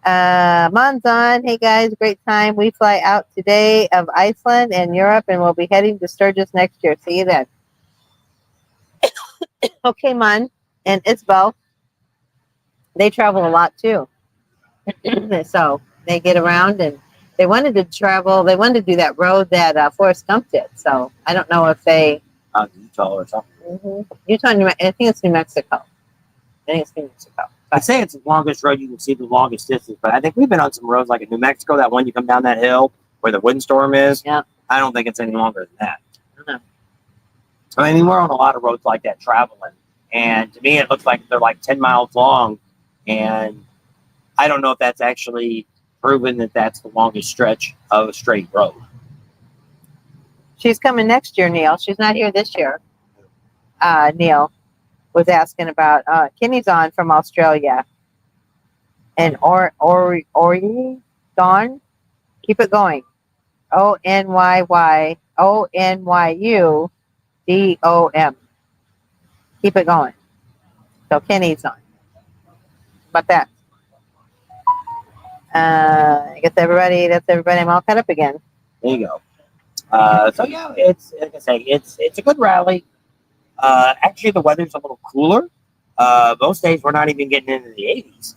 Monzon, hey guys, great time. We fly out today of Iceland and Europe, and we'll be heading to Sturgis next year. See you then. Okay, Mon and Isabel, they travel a lot too. So they get around, and they wanted to travel. They wanted to do that road that Forrest Gump did. So I don't know if they. Utah or something. Mm-hmm. Utah, I think it's New Mexico. I think it's New Mexico. I'd say it's the longest road you can see, the longest distance, but I think we've been on some roads like in New Mexico, that one you come down that hill where the windstorm is. Yeah. I don't think it's any longer than that. I don't know. I mean, we're on a lot of roads like that traveling, and to me, it looks like they're like 10 miles long, and I don't know if that's actually proven that that's the longest stretch of a straight road. She's coming next year, Neil. She's not here this year. Neil was asking about Kenny's on from Australia. And Ori Dawn, keep it going. ONYYONYUDOM. Keep it going. So Kenny's on. How about that? I guess that's everybody. I'm all caught up again. There you go. So yeah, it's like I say, it's a good rally. Actually, the weather's a little cooler. Most days we're not even getting into the 80s,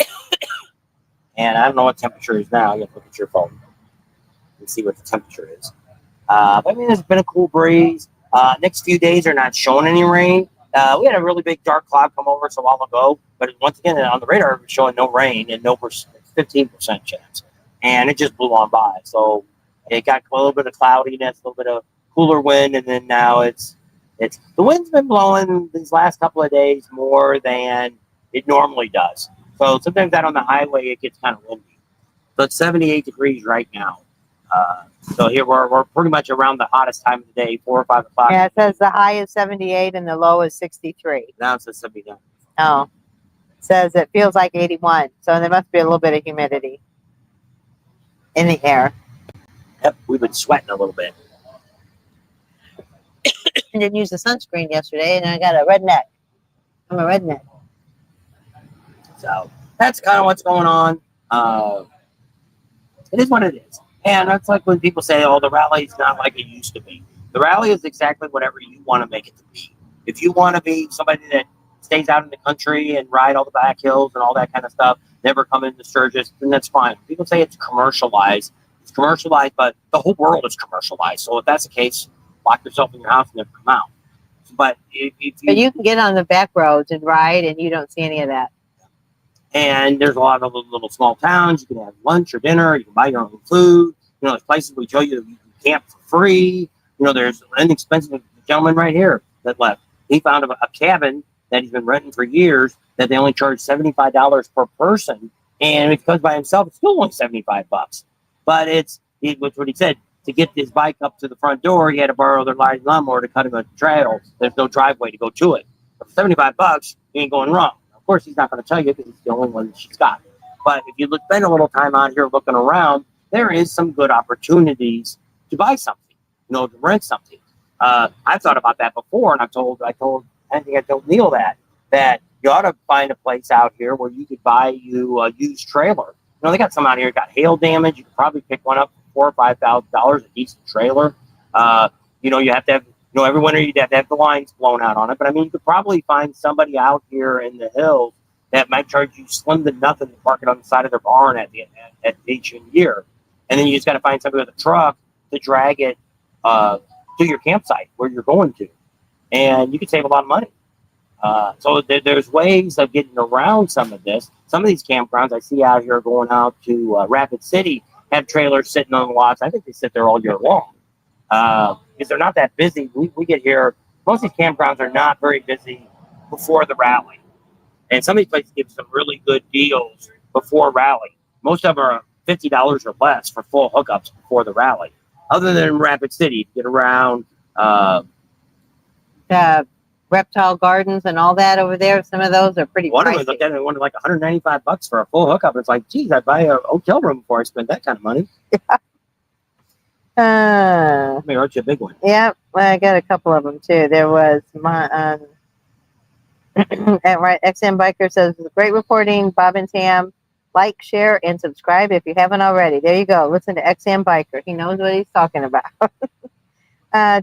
and I don't know what temperature is now. You have to look at your phone and see what the temperature is. But I mean, there's been a cool breeze. Next few days are not showing any rain. We had a really big dark cloud come over us a while ago, but once again on the radar it was showing no rain and no 15% chance, and it just blew on by. So it got a little bit of cloudiness, a little bit of cooler wind, and then now it's the wind's been blowing these last couple of days more than it normally does. So sometimes out on the highway it gets kind of windy. So it's 78 degrees right now. So here we're pretty much around the hottest time of the day, 4 or 5 o'clock. Yeah, it says the high is 78 and the low is 63. Now it says 79. Oh, it says it feels like 81. So there must be a little bit of humidity in the air. Yep, we've been sweating a little bit. I didn't use the sunscreen yesterday, and I got a redneck. I'm a redneck. So that's kind of what's going on. It is what it is. And that's like when people say, oh, the rally's not like it used to be. The rally is exactly whatever you want to make it to be. If you want to be somebody that stays out in the country and ride all the back hills and all that kind of stuff, never come into Sturgis, then that's fine. People say it's commercialized. It's commercialized, but the whole world is commercialized. So if that's the case, lock yourself in your house and never come out. But if you can get on the back roads and ride, and you don't see any of that. And there's a lot of little small towns. You can have lunch or dinner. You can buy your own food. You know, there's places we show you that you can camp for free. You know, there's an inexpensive gentleman right here that left. He found a cabin that he's been renting for years that they only charge $75 per person. And if he comes by himself, it's still only $75. But that's what he said. To get his bike up to the front door, he had to borrow their lawnmower to cut him a trail. There's no driveway to go to it. But for $75, you ain't going wrong. Of course, he's not going to tell you because it's the only one that she's got. But if you spend a little time out here looking around, there is some good opportunities to buy something, you know, to rent something. I've thought about that before, and I think I told Neil that you ought to find a place out here where you could buy you a used trailer. You know, they got some out here that got hail damage. You could probably pick one up for $4,000 or $5,000, a decent trailer. You know, you have to have. You know, every winter you'd have to have the lines blown out on it. But I mean, you could probably find somebody out here in the hills that might charge you slim to nothing to park it on the side of their barn at each year. And then you just got to find somebody with a truck to drag it to your campsite where you're going to. And you could save a lot of money. So there's ways of getting around some of this. Some of these campgrounds I see out here going out to Rapid City have trailers sitting on the lots. I think they sit there all year long. Because they're not that busy. We get here, most of these campgrounds are not very busy before the rally. And some of these places give some really good deals before rally. Most of them are $50 or less for full hookups before the rally. Other than Rapid City, get around Reptile Gardens and all that over there. Some of those are pretty one pricey. of them looked at it and wanted like $195 for a full hookup. It's like, geez, I'd buy a hotel room before I spend that kind of money. Let me write you a big one. Yeah, well, I got a couple of them too. There was my right. XM Biker says great reporting, Bob and Tam. Like, share, and subscribe if you haven't already. There you go. Listen to XM Biker. He knows what he's talking about.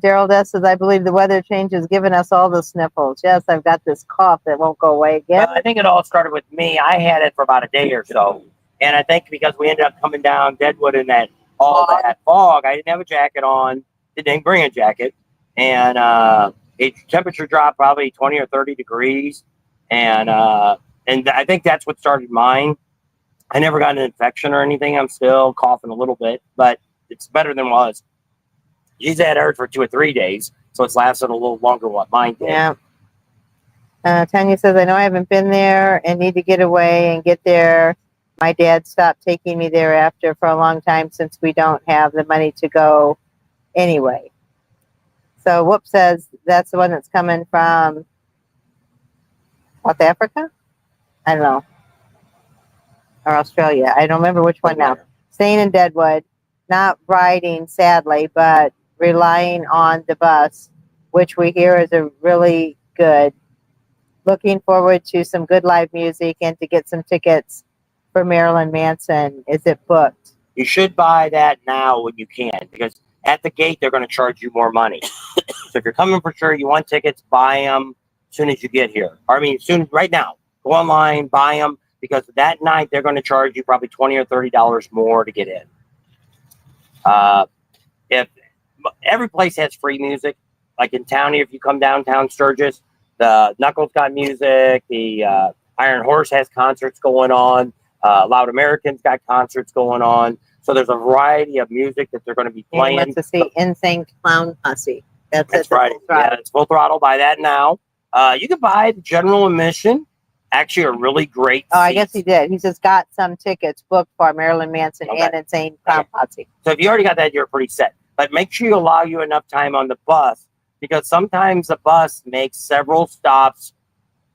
Gerald S says, I believe the weather change has given us all the sniffles. Yes, I've got this cough that won't go away again. I think it all started with me. I had it for about a day or so. And I think because we ended up coming down Deadwood in that fog, I didn't have a jacket on. Didn't bring a jacket. And temperature dropped probably 20 or 30 degrees. And I think that's what started mine. I never got an infection or anything. I'm still coughing a little bit, but it's better than was. She's had hers for 2 or 3 days, so it's lasted a little longer than what mine did. Yeah. Tanya says, I know I haven't been there and need to get away and get there. My dad stopped taking me there after for a long time since we don't have the money to go anyway. So Whoop says that's the one that's coming from South Africa? I don't know. Or Australia. I don't remember which one now. Staying in Deadwood, not riding, sadly, but relying on the bus, which we hear is a really good. Looking forward to some good live music and to get some tickets for Marilyn Manson? Is it booked? You should buy that now when you can, because at the gate they're going to charge you more money. So if you're coming for sure, you want tickets, buy them as soon as you get here. Or, I mean, right now. Go online, buy them, because that night they're going to charge you probably $20 or $30 more to get in. If every place has free music, like in town here, if you come downtown Sturgis, the Knuckles got music, the Iron Horse has concerts going on, Loud Americans got concerts going on. So there's a variety of music that they're going to be playing. And wants to see Insane Clown Posse. That's right. Yeah, it's full throttle. Buy that now. You can buy the general admission. Actually, a really great. Oh, I guess he did. He just got some tickets booked for Marilyn Manson and Insane Clown Posse. So if you already got that, you're pretty set. But make sure you allow you enough time on the bus, because sometimes the bus makes several stops.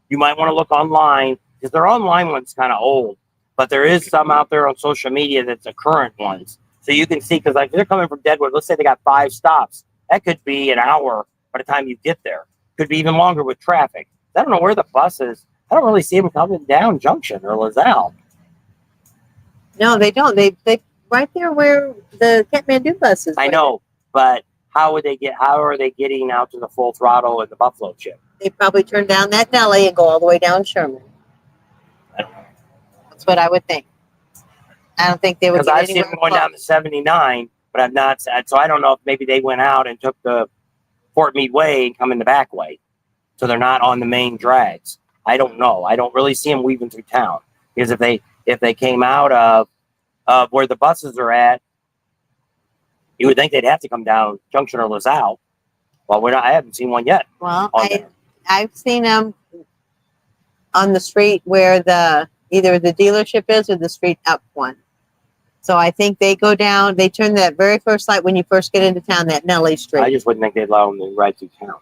You might want to look online, because their online one's kind of old, but there is some out there on social media that's the current ones. So you can see, because like they're coming from Deadwood, let's say they got 5 stops. That could be an hour by the time you get there. Could be even longer with traffic. I don't know where the bus is. I don't really see them coming down Junction or Lazelle. No, they don't. They right there where the Kathmandu bus is. I know, but how are they getting out to the full throttle and the Buffalo Chip? They probably turn down that deli and go all the way down Sherman. I don't know. That's what I would think. I don't think they would. Because I've seen them going down to 79, but I've not. So I don't know if maybe they went out and took the Fort Meade Way and come in the back way, so they're not on the main drags. I don't know. I don't really see them weaving through town, because if they came out of where the buses are at, you would think they'd have to come down Junction or Lazelle. Well, I haven't seen one yet. Well, I've seen them on the street where either the dealership is or the street up one. So I think they go down. They turn that very first light when you first get into town, that Nelly Street. I just wouldn't think they'd allow them to ride through town.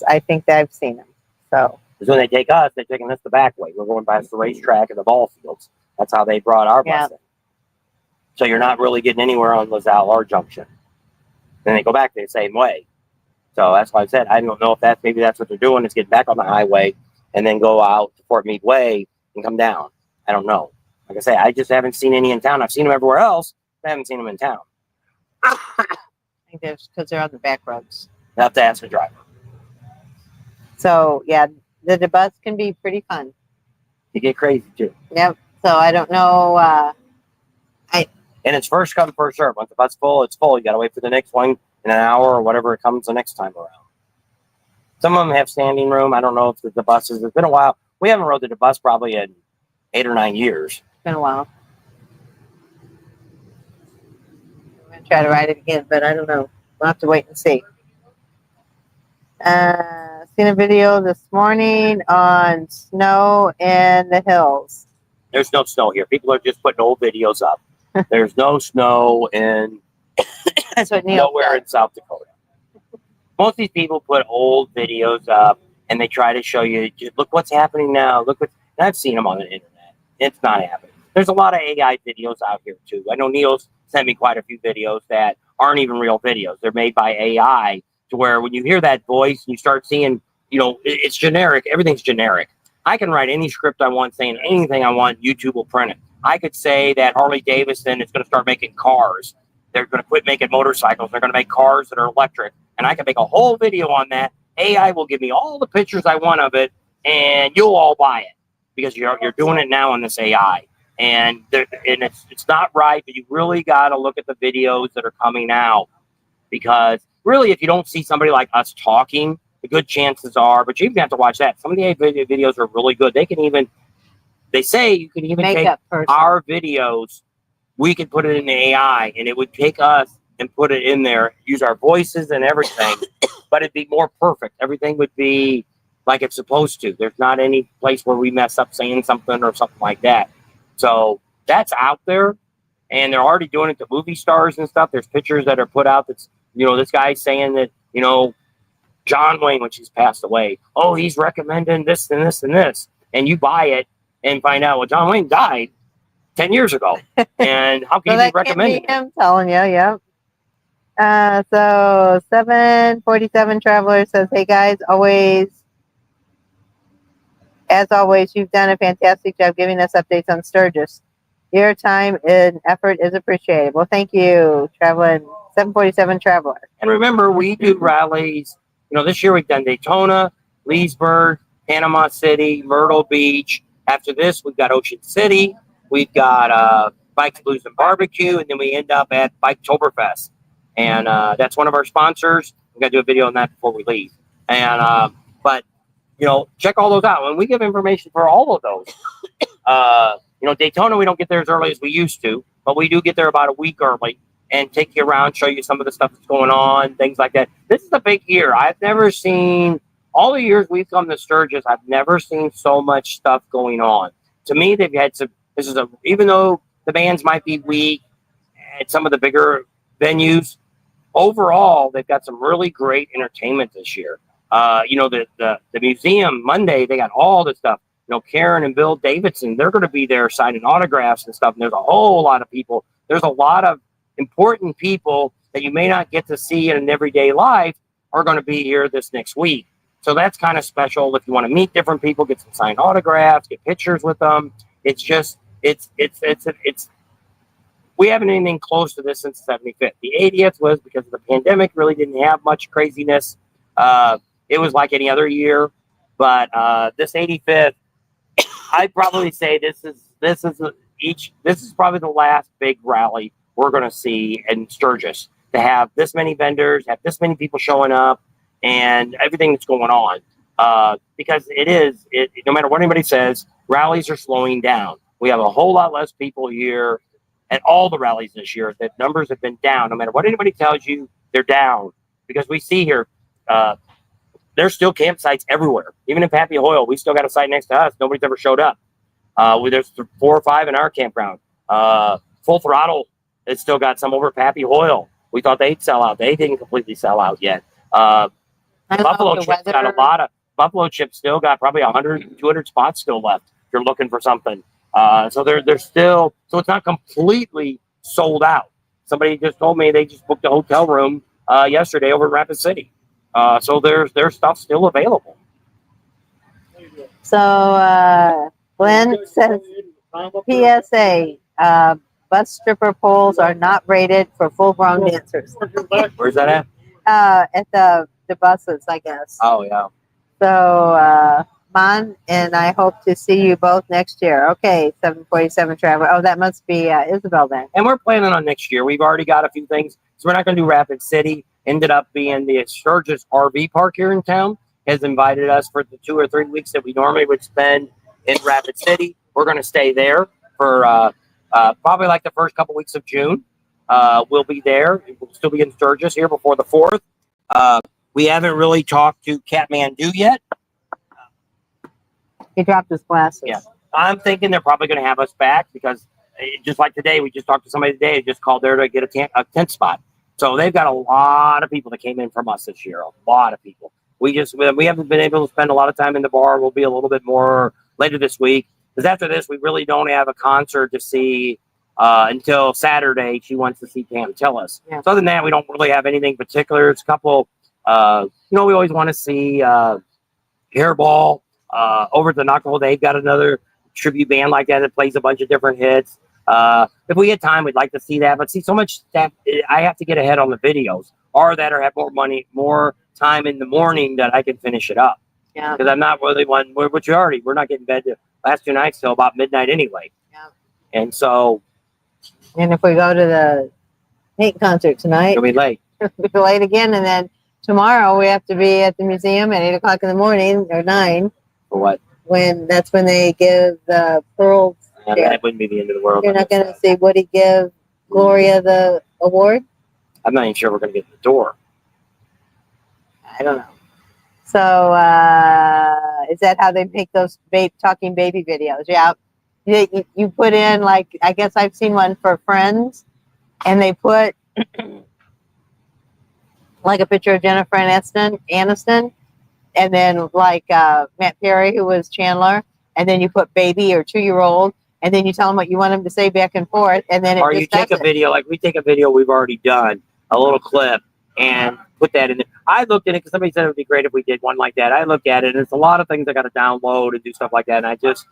I think that I've seen them. So because when they take us, they're taking us the back way. We're going past the racetrack and the ball fields. That's how they brought our bus in. So you're not really getting anywhere on Lazelle or Junction. Then they go back the same way. So that's why I said I don't know if maybe that's what they're doing, is get back on the highway and then go out to Fort Meade Way and come down. I don't know. Like I say, I just haven't seen any in town. I've seen them everywhere else, but I haven't seen them in town. I think that's because they're on the back roads. You have to ask the driver. So yeah, the bus can be pretty fun. You get crazy too. Yep. So I don't know. And it's first come, first serve. Once the bus full, it's full. You got to wait for the next one in an hour or whatever it comes the next time around. Some of them have standing room. I don't know if the buses. It's been a while. We haven't rode the bus probably in 8 or 9 years. It's been a while. I'm going to try to ride it again, but I don't know. We'll have to wait and see. Seen a video this morning on snow in the hills. There's no snow here. People are just putting old videos up. There's no snow in That's what Neil nowhere said. in South Dakota. Most of these people put old videos up and they try to show you, look what's happening now. And I've seen them on the internet. It's not happening. There's a lot of AI videos out here too. I know Neil's sent me quite a few videos that aren't even real videos. They're made by AI, to where when you hear that voice and you start seeing, it's generic. Everything's generic. I can write any script I want, saying anything I want. YouTube will print it. I could say that Harley Davidson is going to start making cars. They're going to quit making motorcycles. They're going to make cars that are electric. And I can make a whole video on that. AI will give me all the pictures I want of it, and you'll all buy it, because you're doing it now on this AI. And it's not right, but you really got to look at the videos that are coming out, because really, if you don't see somebody like us talking, the good chances are, but you even have to watch that. Some of the AI videos are really good. They say you can even take our videos, we could put it in the AI, and it would take us and put it in there, use our voices and everything, but it'd be more perfect. Everything would be like it's supposed to. There's not any place where we mess up saying something or something like that. So that's out there, and they're already doing it to movie stars and stuff. There's pictures that are put out that's, this guy's saying that, John Wayne, when she's passed away, he's recommending this and this and this. And you buy it and find out, well, John Wayne died 10 years ago. And how can you recommend it? I'm telling you, yeah. So 747 Traveler says, hey guys, always As always, you've done a fantastic job giving us updates on Sturgis. Your time and effort is appreciated. Well, thank you, Traveling 747 Traveler. And remember, we do rallies. You know, this year we've done Daytona, Leesburg, Panama City, Myrtle Beach. After this, we've got Ocean City. We've got Bikes, Blues, and Barbecue. And then we end up at Biketoberfest. And that's one of our sponsors. We've got to do a video on that before we leave. And but, you know, check all those out. And we give information for all of those. You know, Daytona, we don't get there as early as we used to. But we do get there about a week early and take you around, show you some of the stuff that's going on, things like that. This is a big year. I've never seen, all the years we've come to Sturgis, I've never seen so much stuff going on. To me, they've had some, even though the bands might be weak at some of the bigger venues, overall, they've got some really great entertainment this year. You know, the museum, Monday, they got all the stuff. You know, Karen and Bill Davidson, they're going to be there signing autographs and stuff. And there's a whole lot of people. There's a lot of important people that you may not get to see in an everyday life are going to be here this next week. So that's kind of special. If you want to meet different people, get some signed autographs, get pictures with them. It's just, we haven't anything close to this since the 75th. The 80th was because of the pandemic, really didn't have much craziness. It was like any other year, but this 85th, I'd probably say this is probably the last big rally we're going to see in Sturgis, to have this many vendors, have this many people showing up, and everything that's going on. Because no matter what anybody says, rallies are slowing down. We have a whole lot less people here at all the rallies this year. The numbers have been down. No matter what anybody tells you, they're down. Because we see here, there's still campsites everywhere. Even in Pappy Hoyle, we still got a site next to us. Nobody's ever showed up. There's 4 or 5 in our campground. Full Throttle, it's still got some over at Pappy Hoyle. We thought they'd sell out. They didn't completely sell out yet. Buffalo Chip's got a lot of, Buffalo Chip still got probably 100, 200 spots still left if you're looking for something. So they're still, so it's not completely sold out. Somebody just told me they just booked a hotel room yesterday over in Rapid City. So there's stuff still available. So Glenn says, PSA, bus stripper poles are not rated for full-grown dancers. Where's that at? At the buses, I guess. Oh, yeah. So, Mon, and I hope to see you both next year. Okay, 747 Traveler. Oh, that must be Isabel then. And we're planning on next year. We've already got a few things. So we're not going to do Rapid City. Ended up being the Sturgis RV park here in town has invited us for the 2 or 3 weeks that we normally would spend in Rapid City. We're going to stay there for probably like the first couple weeks of June. We'll be there. We'll still be in Sturgis here before the 4th. We haven't really talked to Kathmandu yet. He dropped his glasses. Yeah. I'm thinking they're probably going to have us back because just like today, we just talked to somebody today who just called there to get a tent spot. So they've got a lot of people that came in from us this year. A lot of people. We haven't been able to spend a lot of time in the bar. We'll be a little bit more later this week. Because after this, we really don't have a concert to see until Saturday. She wants to see Pam Tillis. Yeah. So other than that, we don't really have anything particular. It's a couple, we always want to see Hairball over at the Knuckle. They've got another tribute band like that plays a bunch of different hits. If we had time, we'd like to see that. But see, so much stuff, I have to get ahead on the videos or have more time in the morning that I can finish it up. Yeah. Because I'm not really one, we're not getting bed the last 2 nights till about midnight anyway. Yeah. And so. And if we go to the Pink concert tonight, It'll be late. We'll be late again. And then tomorrow we have to be at the museum at 8 o'clock in the morning or 9. For what? That's when they give the pearls. That wouldn't be the end of the world. You're not going to see Woody give Gloria the award? I'm not even sure we're going to get in the door. I don't know. So, is that how they make those talking baby videos? Yeah. You put in, like, I guess I've seen one for Friends, and they put, like, a picture of Jennifer Aniston, and then, like, Matt Perry, who was Chandler, and then you put baby or 2-year-old, and then you tell them what you want them to say back and forth, and then or you take a video, like we take a video we've already done, a little clip, and put that in there. I looked at it because somebody said it would be great if we did one like that. I looked at it, and it's a lot of things I got to download and do stuff like that. And I just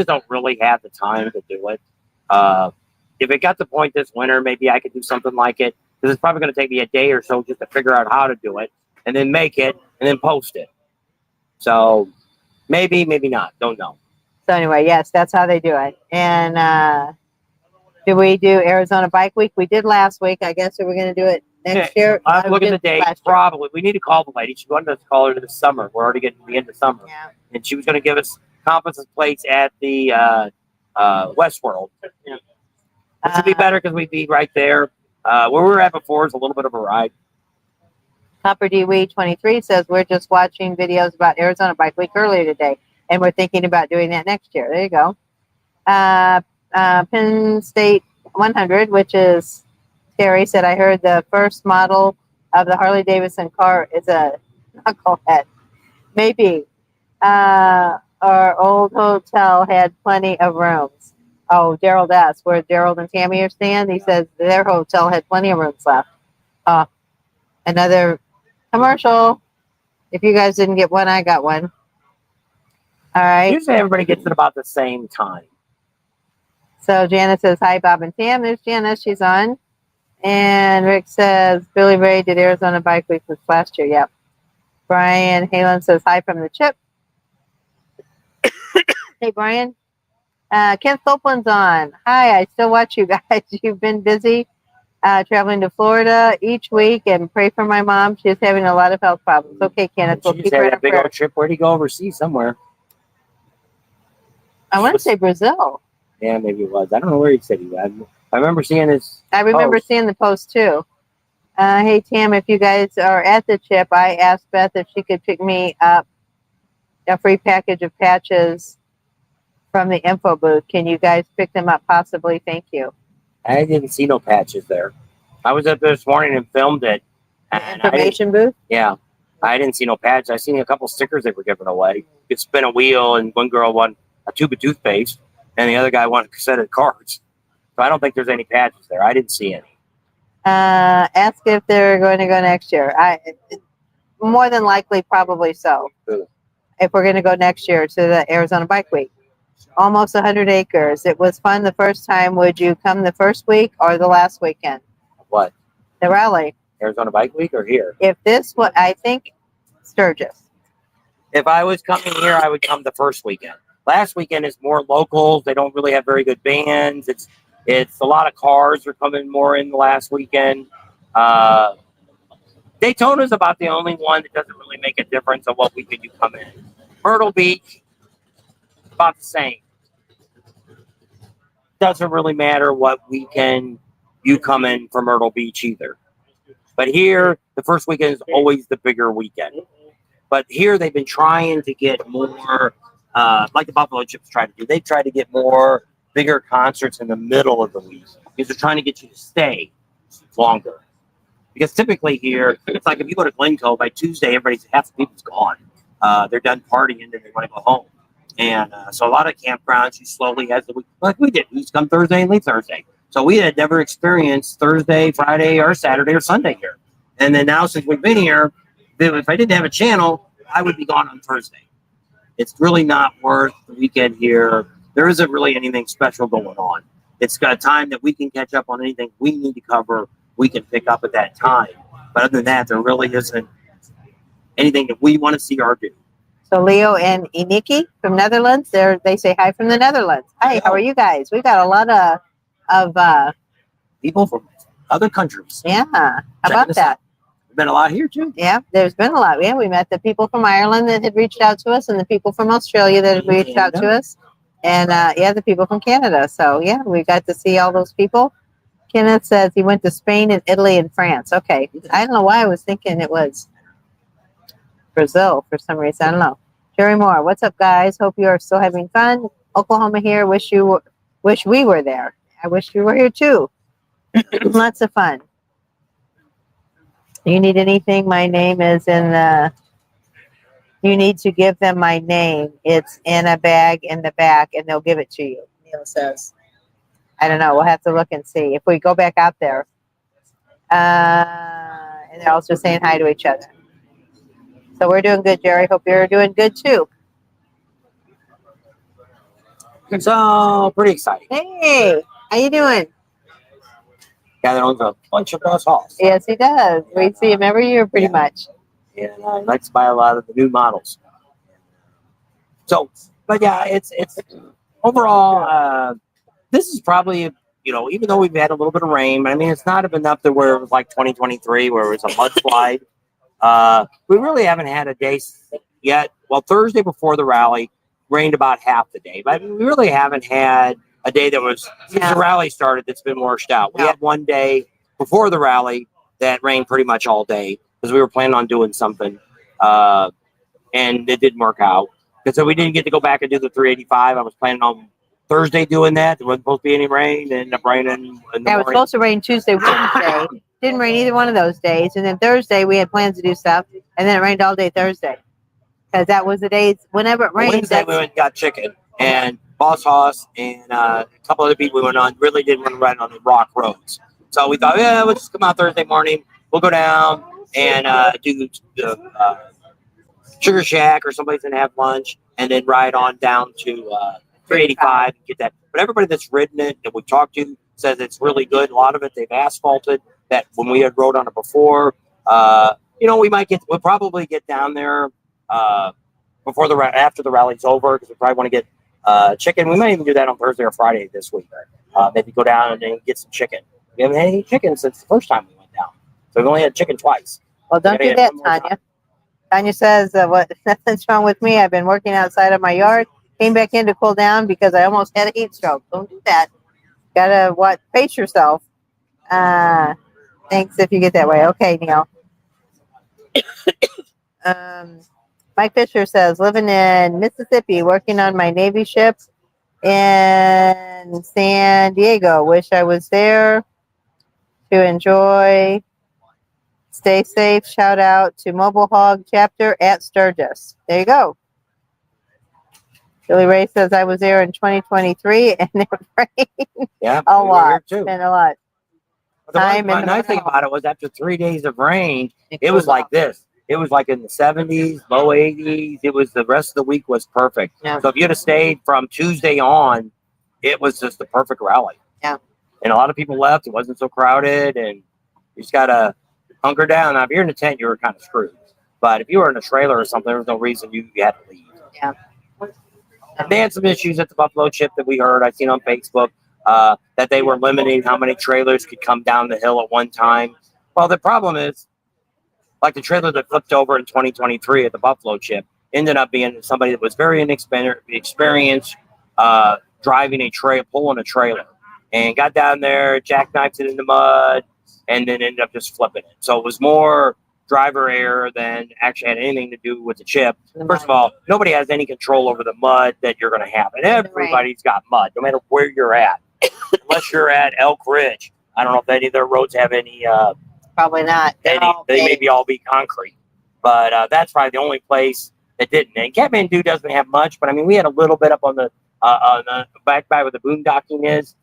don't really have the time to do it. If it got to the point this winter, maybe I could do something like it, because it's probably going to take me a day or so just to figure out how to do it, and then make it, and then post it. So maybe not. Don't know. So anyway, yes, that's how they do it. And do we do Arizona Bike Week? We did last week. I guess we were going to do it next year. I'm looking at the date. Probably. We need to call the lady. She wanted us to call her to the summer. We're already getting to the end of summer. Yeah. And she was going to give us conference plates at the Westworld. Yeah. Which would be better because we'd be right there. Where we were at before is a little bit of a ride. Copper DWE 23 says, we're just watching videos about Arizona Bike Week earlier today, and we're thinking about doing that next year. There you go. Penn State 100, which is Terry, said, I heard the first model of the Harley Davidson car is a knucklehead. Maybe. Our old hotel had plenty of rooms. Oh, Gerald asked where Gerald and Tammy are staying. He says their hotel had plenty of rooms left. Another commercial. If you guys didn't get one, I got one. All right. Usually everybody gets it about the same time. So Janice says, hi, Bob and Tam. There's Janice. She's on. And Rick says, Billy Ray did Arizona Bike Week this last year. Yep. Brian Halen says, hi from the chip. Hey, Brian. Kent Copeland's on. Hi, I still watch you guys. You've been busy traveling to Florida each week, and pray for my mom. She's having a lot of health problems. Okay, Kenneth. We'll keep her in a big prayer. old trip. Where'd he go overseas? Somewhere. I want to say Brazil. Yeah, maybe it was. I don't know where he said he was. I remember seeing his. I remember seeing the post too. Hey, Tam, if you guys are at the chip, I asked Beth if she could pick me up a free package of patches from the info booth. Can you guys pick them up possibly? Thank you. I didn't see no patches there. I was up there this morning and filmed it. And information booth? Yeah. I didn't see no patches. I seen a couple stickers they were giving away. You could spin a wheel, and one girl won a tube of toothpaste, and the other guy won a cassette of cards. So I don't think there's any patches there. I didn't see any. Ask if they're going to go next year. More than likely, probably so. If we're going to go next year to the Arizona Bike Week. Almost 100 acres. It was fun the first time. Would you come the first week or the last weekend? What? The rally. Arizona Bike Week or here? If this was, I think, Sturgis. If I was coming here, I would come the first weekend. Last weekend is more locals. They don't really have very good bands. It's a lot of cars are coming more in the last weekend. Daytona's about the only one that doesn't really make a difference on what weekend you come in. Myrtle Beach, about the same. Doesn't really matter what weekend you come in from Myrtle Beach either. But here, the first weekend is always the bigger weekend. But here, they've been trying to get more, like the Buffalo Chips tried to do. They tried to get more bigger concerts in the middle of the week because they're trying to get you to stay longer. Because typically here, it's like if you go to Glencoe, by Tuesday, half the people's gone. They're done partying and they want to go home. And so a lot of campgrounds, you slowly, as the week, like we did, we used to come Thursday and leave Thursday. So we had never experienced Thursday, Friday, or Saturday, or Sunday here. And then now, since we've been here, if I didn't have a channel, I would be gone on Thursday. It's really not worth the weekend here. There isn't really anything special going on. It's got a time that we can catch up on anything we need to cover. We can pick up at that time. But other than that, there really isn't anything that we want to see or do. So Leo and Iniki from Netherlands, they say hi from the Netherlands. Hi, how are you guys? We've got a lot of people from other countries. Yeah, how about that? There's been a lot here too. Yeah, there's been a lot. Yeah, we met the people from Ireland that had reached out to us, and the people from Australia that had reached out to us, and the people from Canada. So yeah, we got to see all those people. Kenneth says he went to Spain and Italy and France. Okay, I don't know why I was thinking it was Brazil for some reason. I don't know. Jerry Moore, what's up, guys? Hope you are still having fun. Oklahoma here. Wish we were there. I wish you were here too. Lots of fun. You need anything? My name is in the. You need to give them my name. It's in a bag in the back, and they'll give it to you. Neil says. I don't know. We'll have to look and see if we go back out there. And And they're also saying hi to each other. So we're doing good, Jerry. Hope you're doing good too. So pretty exciting. Hey, how you doing? Yeah, that owns a bunch of bus halls. Yes, he does. We see him every year pretty much. And he likes to buy a lot of the new models. So, but yeah, it's overall. This is probably, even though we've had a little bit of rain, I mean, it's not enough to where it was like 2023, where it was a mudslide. We really haven't had a day yet. Well, Thursday before the rally rained about half the day, but I mean, we really haven't had a day that was since the rally started that's been washed out. We had one day before the rally that rained pretty much all day because we were planning on doing something, and it didn't work out. And so we didn't get to go back and do the 385. I was planning on Thursday doing that. There wasn't supposed to be any rain. It ended up raining in the It was supposed to rain Tuesday, Wednesday. Didn't rain either one of those days. And then Thursday, we had plans to do stuff. And then it rained all day Thursday. Because that was the days, whenever it rained. Wednesday, we went and got chicken. And Boss Hoss and a couple other people we went on really didn't want to ride on the rock roads. So we thought, yeah, we'll just come out Thursday morning. We'll go down and do the Sugar Shack or someplace and have lunch. And then ride on down to 385 and get that. But everybody that's ridden it that we talked to says it's really good. A lot of it they've asphalted. That when we had rode on it before, we'll probably get down there before after the rally's over because we probably want to get chicken. We might even do that on Thursday or Friday this week. Maybe go down and then get some chicken. We haven't had any chicken since the first time we went down, so we've only had chicken twice. Well, don't do that, Tanya. Tanya says, "What? Nothing's wrong with me. I've been working outside of my yard. Came back in to cool down because I almost had a heat stroke. Don't do that. Gotta pace yourself. Thanks if you get that way. Okay, Neil." Mike Fisher says, living in Mississippi, working on my Navy ship in San Diego. Wish I was there to enjoy. Stay safe. Shout out to Mobile Hog chapter at Sturgis. There you go. Billy Ray says, I was there in 2023 and it rained a lot. It's been a lot. The nice thing about it was after 3 days of rain, it was like this. It was like in the 70s, low 80s. It was the rest of the week was perfect. Yeah. So if you'd have stayed from Tuesday on, it was just the perfect rally. Yeah. And a lot of people left. It wasn't so crowded, and you just gotta hunker down. Now, if you're in a tent, you were kind of screwed. But if you were in a trailer or something, there was no reason you had to leave. Yeah. And they had some issues at the Buffalo Chip that we heard. I seen on Facebook that they were limiting how many trailers could come down the hill at one time. Well, the problem is, like the trailer that flipped over in 2023 at the Buffalo Chip ended up being somebody that was very inexperienced driving pulling a trailer, and got down there, jackknifed it in the mud, and then ended up just flipping it. So it was more driver error than actually had anything to do with the chip. First of all, nobody has any control over the mud that you're going to have, and everybody's got mud, no matter where you're at, unless you're at Elk Ridge. I don't know if any of their roads have any. Probably not. They maybe all be concrete, but that's probably the only place that didn't. And Kathmandu doesn't have much, but I mean, we had a little bit up on the back by where the boondocking is.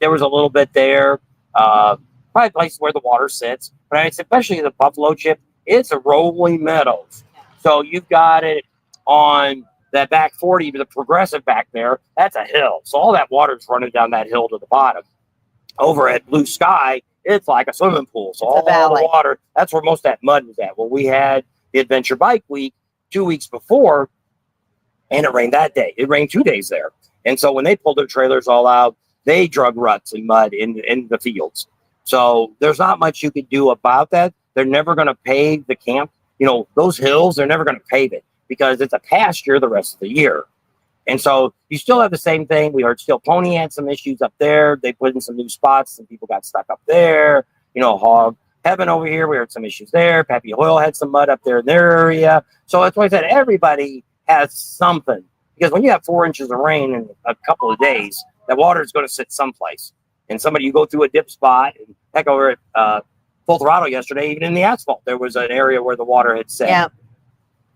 There was a little bit there, probably places where the water sits. But especially the Buffalo Chip, it's a rolling meadows, so you've got it on that back 40, the progressive back there. That's a hill, so all that water's running down that hill to the bottom. Over at Blue Sky, it's like a swimming pool. So all the water, that's where most of that mud was at. Well, we had the Adventure Bike Week 2 weeks before, and it rained that day. It rained 2 days there. And so when they pulled their trailers all out, they drug ruts and mud in the fields. So there's not much you could do about that. They're never going to pave the camp. Those hills, they're never going to pave it because it's a pasture the rest of the year. And so you still have the same thing. We heard Steel Pony had some issues up there. They put in some new spots and people got stuck up there. Hog Heaven over here, we heard some issues there. Pappy Hoyle had some mud up there in their area. So that's why I said everybody has something. Because when you have 4 inches of rain in a couple of days, that water is going to sit someplace. And you go through a dip spot. And heck, over at Full Throttle yesterday, even in the asphalt, there was an area where the water had set. Yeah.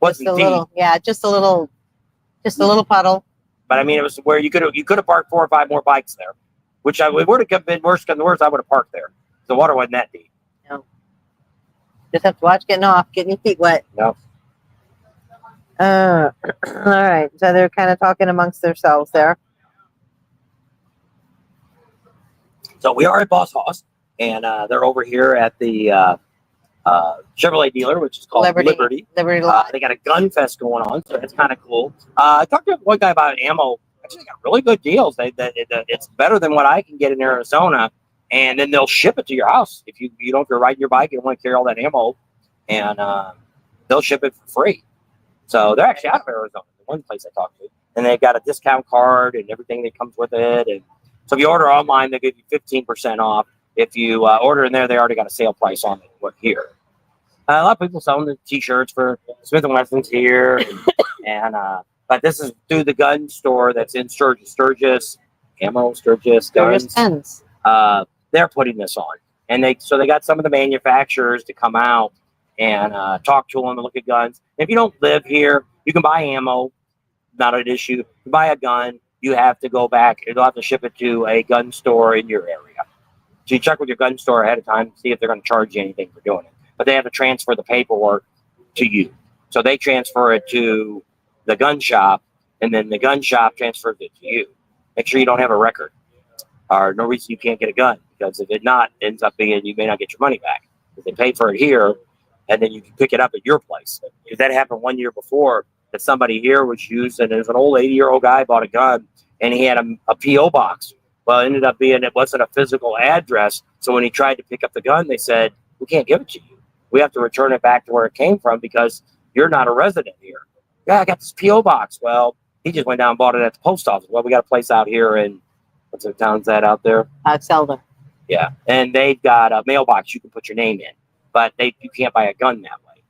Wasn't deep. Just a little puddle. But I mean, it was where you could have parked 4 or 5 more bikes there, which it would have been worse than the worst. I would have parked there. The water wasn't that deep. No. Just have to watch getting off, getting your feet wet. Yep. All right. So they're kind of talking amongst themselves there. So we are at Boss Hoss, and they're over here at the Chevrolet dealer, which is called Liberty. Liberty Lot. They got a gun fest going on, so that's kind of cool. I talked to one guy about ammo. Actually, they got really good deals. It's better than what I can get in Arizona, and then they'll ship it to your house if you don't. If you're riding your bike, you don't want to carry all that ammo, and they'll ship it for free. So they're actually out of Arizona. The one place I talked to, and they've got a discount card and everything that comes with it. And so if you order online, they give you 15% off. If you order in there, they already got a sale price on it here. A lot of people selling the T-shirts for Smith & Wesson's here, and but this is through the gun store that's in Sturgis, ammo, Sturgis guns. They're putting this on, and they got some of the manufacturers to come out and talk to them and look at guns. If you don't live here, you can buy ammo, not an issue. You buy a gun, you have to go back. You'll have to ship it to a gun store in your area. So you check with your gun store ahead of time, see if they're going to charge you anything for doing it. But they have to transfer the paperwork to you. So they transfer it to the gun shop, and then the gun shop transfers it to you. Make sure you don't have a record, or no reason you can't get a gun, because if it not ends up being, you may not get your money back. If they pay for it here, and then you can pick it up at your place. Because that happened 1 year before, that somebody here was used, and it was an old 80-year-old guy bought a gun, and he had a P.O. box. Well, it ended up being, it wasn't a physical address. So when he tried to pick up the gun, they said, we can't give it to you. We have to return it back to where it came from because you're not a resident here. Yeah, I got this P.O. box. Well, he just went down and bought it at the post office. Well, we got a place out here in, what's the town's that out there? Selden. Yeah. And they've got a mailbox you can put your name in, but you can't buy a gun that way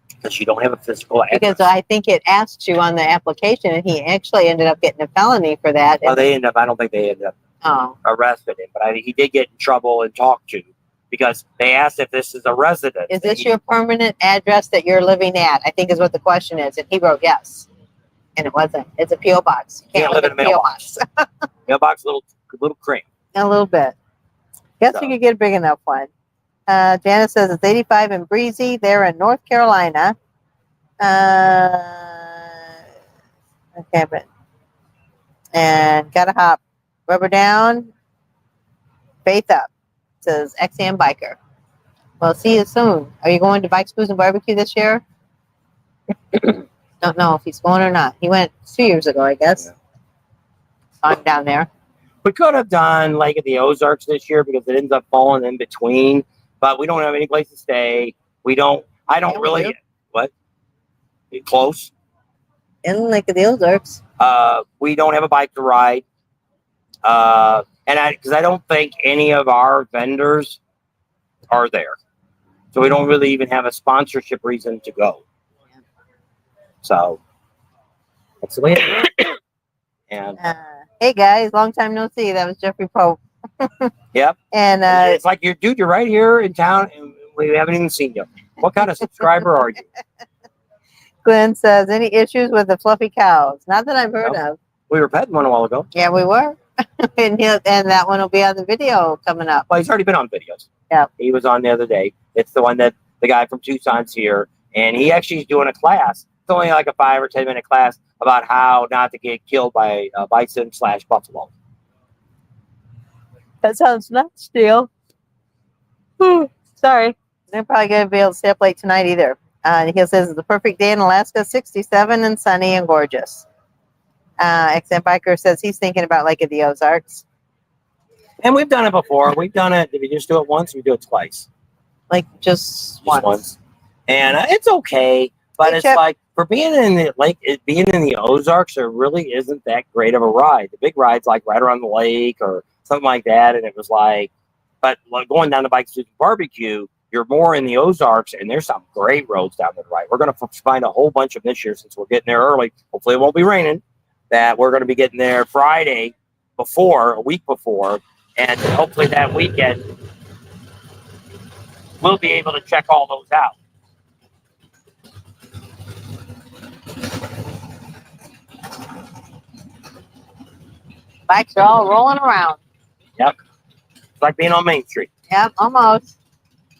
because you don't have a physical address. Because I think it asked you on the application, and he actually ended up getting a felony for that. Well, I don't think they ended up arrested him, but he did get in trouble and talked to, because they asked if this is a residence. Is this your permanent address that you're living at? I think is what the question is. And he wrote yes. And it wasn't. It's a P.O. box. You can't live in a mailbox. Mailbox, little cream. A little bit. Guess we could get a big enough one. Janice says it's 85 and breezy. They're in North Carolina. Okay, but and gotta hop. Rubber down. Faith up. Says XM Biker. Well, see you soon. Are you going to Bikes, Booze, and Barbecue this year? Don't know if he's going or not. He went 2 years ago, I guess. Yeah. Saw him down there. We could have done Lake of the Ozarks this year because it ends up falling in between, but we don't have any place to stay. I don't really. What? Close? In Lake of the Ozarks. We don't have a bike to ride. Because I don't think any of our vendors are there. So we don't really even have a sponsorship reason to go. So that's the way it is. And hey guys, long time no see. That was Jeffrey Pope. Yep. And it's like you're right here in town, and we haven't even seen you. What kind of subscriber are you? Glenn says, any issues with the fluffy cows? Not that I've heard of. We were petting one a while ago. Yeah, we were. and that one will be on the video coming up. Well, he's already been on videos. Yeah. He was on the other day. It's the one that the guy from Tucson's here, and he actually is doing a class. It's only like a 5 or 10 minute class about how not to get killed by bison/buffalo. That sounds nuts, Steele. Sorry. They're probably going to be able to stay up late tonight either. He says it's the perfect day in Alaska, 67 and sunny and gorgeous. XM Biker says he's thinking about Lake of the Ozarks. And we've done it before. We've done it. Did we just do it once? We do it twice. Like just once. And it's okay, but it's like for being in the Ozarks, there really isn't that great of a ride. The big ride's like right around the lake or something like that, and it was like, but like going down the Bikes to barbecue, you're more in the Ozarks, and there's some great roads down there, right? We're going to find a whole bunch of them this year since we're getting there early. Hopefully, it won't be raining. That we're going to be getting there Friday a week before, and hopefully that weekend we'll be able to check all those out. Bikes are all rolling around. Yep. It's like being on Main Street. Yep, almost.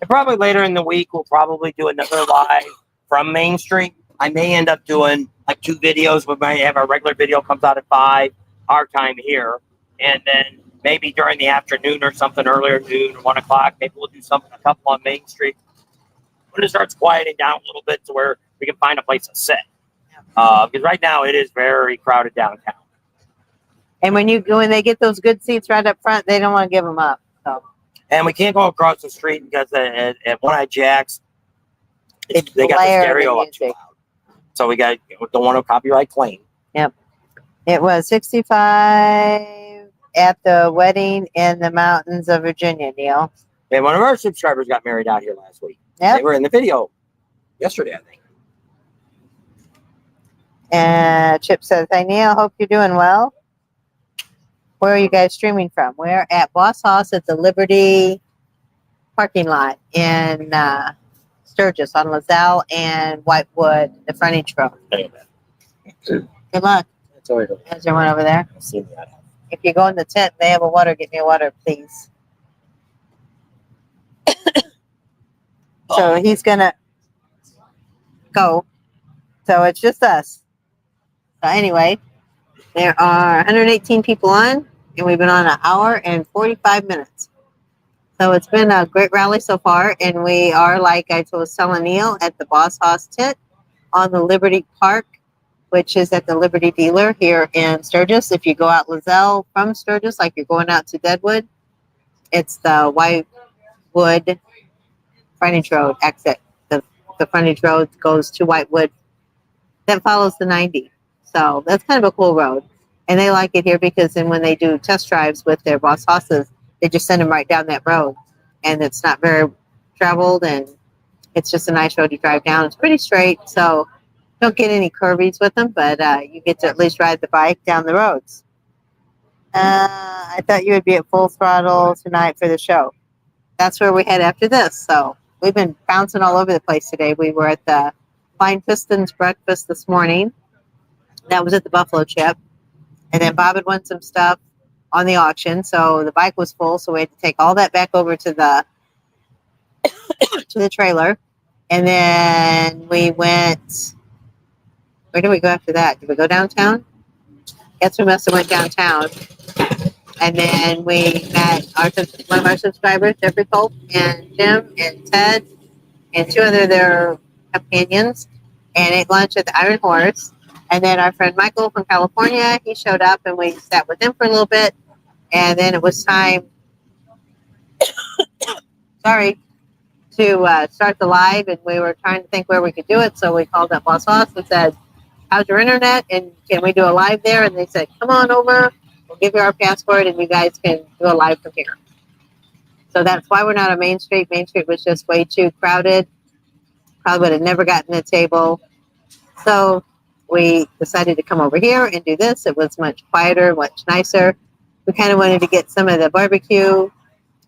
And probably later in the week, we'll probably do another live from Main Street. I may end up doing like 2 videos. We might have our regular video comes out at 5, our time here. And then maybe during the afternoon or something, earlier noon or 1 o'clock, maybe we'll do something, a couple on Main Street. When it starts quieting down a little bit to where we can find a place to sit. Because right now it is very crowded downtown. And when they get those good seats right up front, they don't want to give them up. So. And we can't go across the street because at One Eye Jack's, they got the Blare stereo the up too loud. So we don't want to copyright claim. Yep. It was 65 at the wedding in the mountains of Virginia, Neil. And one of our subscribers got married out here last week. Yep. They were in the video yesterday, I think. And Chip says, "Hey Neil, hope you're doing well. Where are you guys streaming from?" We're at Boss House at the Liberty parking lot in Sturgis on Lazelle and Whitewood, the frontage road. Good luck. That's all right. Is there one over there? I've seen that. If you go in the tent, they have a water. Get me a water, please. So he's gonna go. So it's just us. So anyway, there are 118 people on, and we've been on an hour and 45 minutes. So it's been a great rally so far, and we are, like I was telling Neil, at the Boss House tent on the Liberty Park, which is at the Liberty dealer here in Sturgis. If you go out Lazelle from Sturgis, like you're going out to Deadwood, it's the Whitewood frontage road exit. The frontage road goes to Whitewood. That follows the 90. So that's kind of a cool road. And they like it here because then when they do test drives with their Boss Hosses, they just send them right down that road. And it's not very traveled, and it's just a nice road to drive down. It's pretty straight, so don't get any curvies with them, but you get to at least ride the bike down the roads. I thought you would be at full throttle tonight for the show. That's where we head after this. So we've been bouncing all over the place today. We were at the Flying Pistons breakfast this morning. That was at the Buffalo Chip. And then Bob had won some stuff on the auction. So the bike was full. So we had to take all that back over to the to the trailer. And then we went, where did we go after that? Did we go downtown? Guess we must have went downtown. And then we met one of our subscribers, Jeffrey Pope, and Jim, and Ted, and 2 other their companions, and ate lunch at the Iron Horse. And then our friend Michael from California, he showed up, and we sat with him for a little bit. And then it was time, to start the live, and we were trying to think where we could do it. So we called up Boss Hoss and said, "How's your internet? And can we do a live there?" And they said, "Come on over. We'll give you our password, and you guys can do a live from here." So that's why we're not on Main Street. Main Street was just way too crowded. Probably would have never gotten a table. So we decided to come over here and do this. It was much quieter, much nicer. We kind of wanted to get some of the barbecue,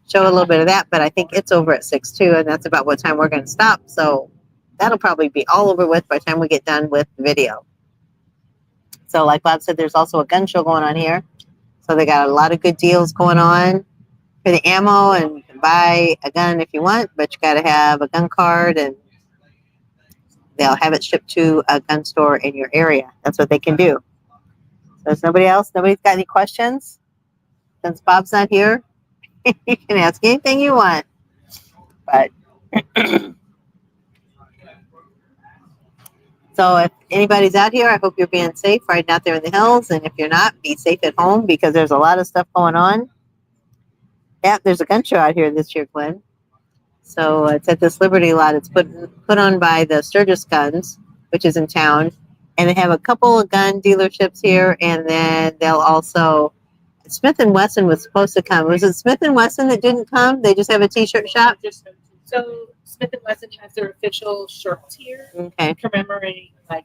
show a little bit of that, but I think it's over at 6 too, and that's about what time we're going to stop. So that'll probably be all over with by the time we get done with the video. So like Bob said, there's also a gun show going on here. So they got a lot of good deals going on for the ammo, and you can buy a gun if you want, but you got to have a gun card, and they'll have it shipped to a gun store in your area. That's what they can do. So there's nobody else? Nobody's got any questions? Since Bob's not here, you can ask anything you want. But so if anybody's out here, I hope you're being safe riding out there in the hills. And if you're not, be safe at home because there's a lot of stuff going on. Yeah, there's a gun show out here this year, Glenn. So it's at this Liberty lot. It's put on by the Sturgis Guns, which is in town. And they have a couple of gun dealerships here. And then they'll also, Smith & Wesson was supposed to come. Was it Smith & Wesson that didn't come? They just have a T-shirt shop? So Smith & Wesson has their official shirts here, Okay. commemorating like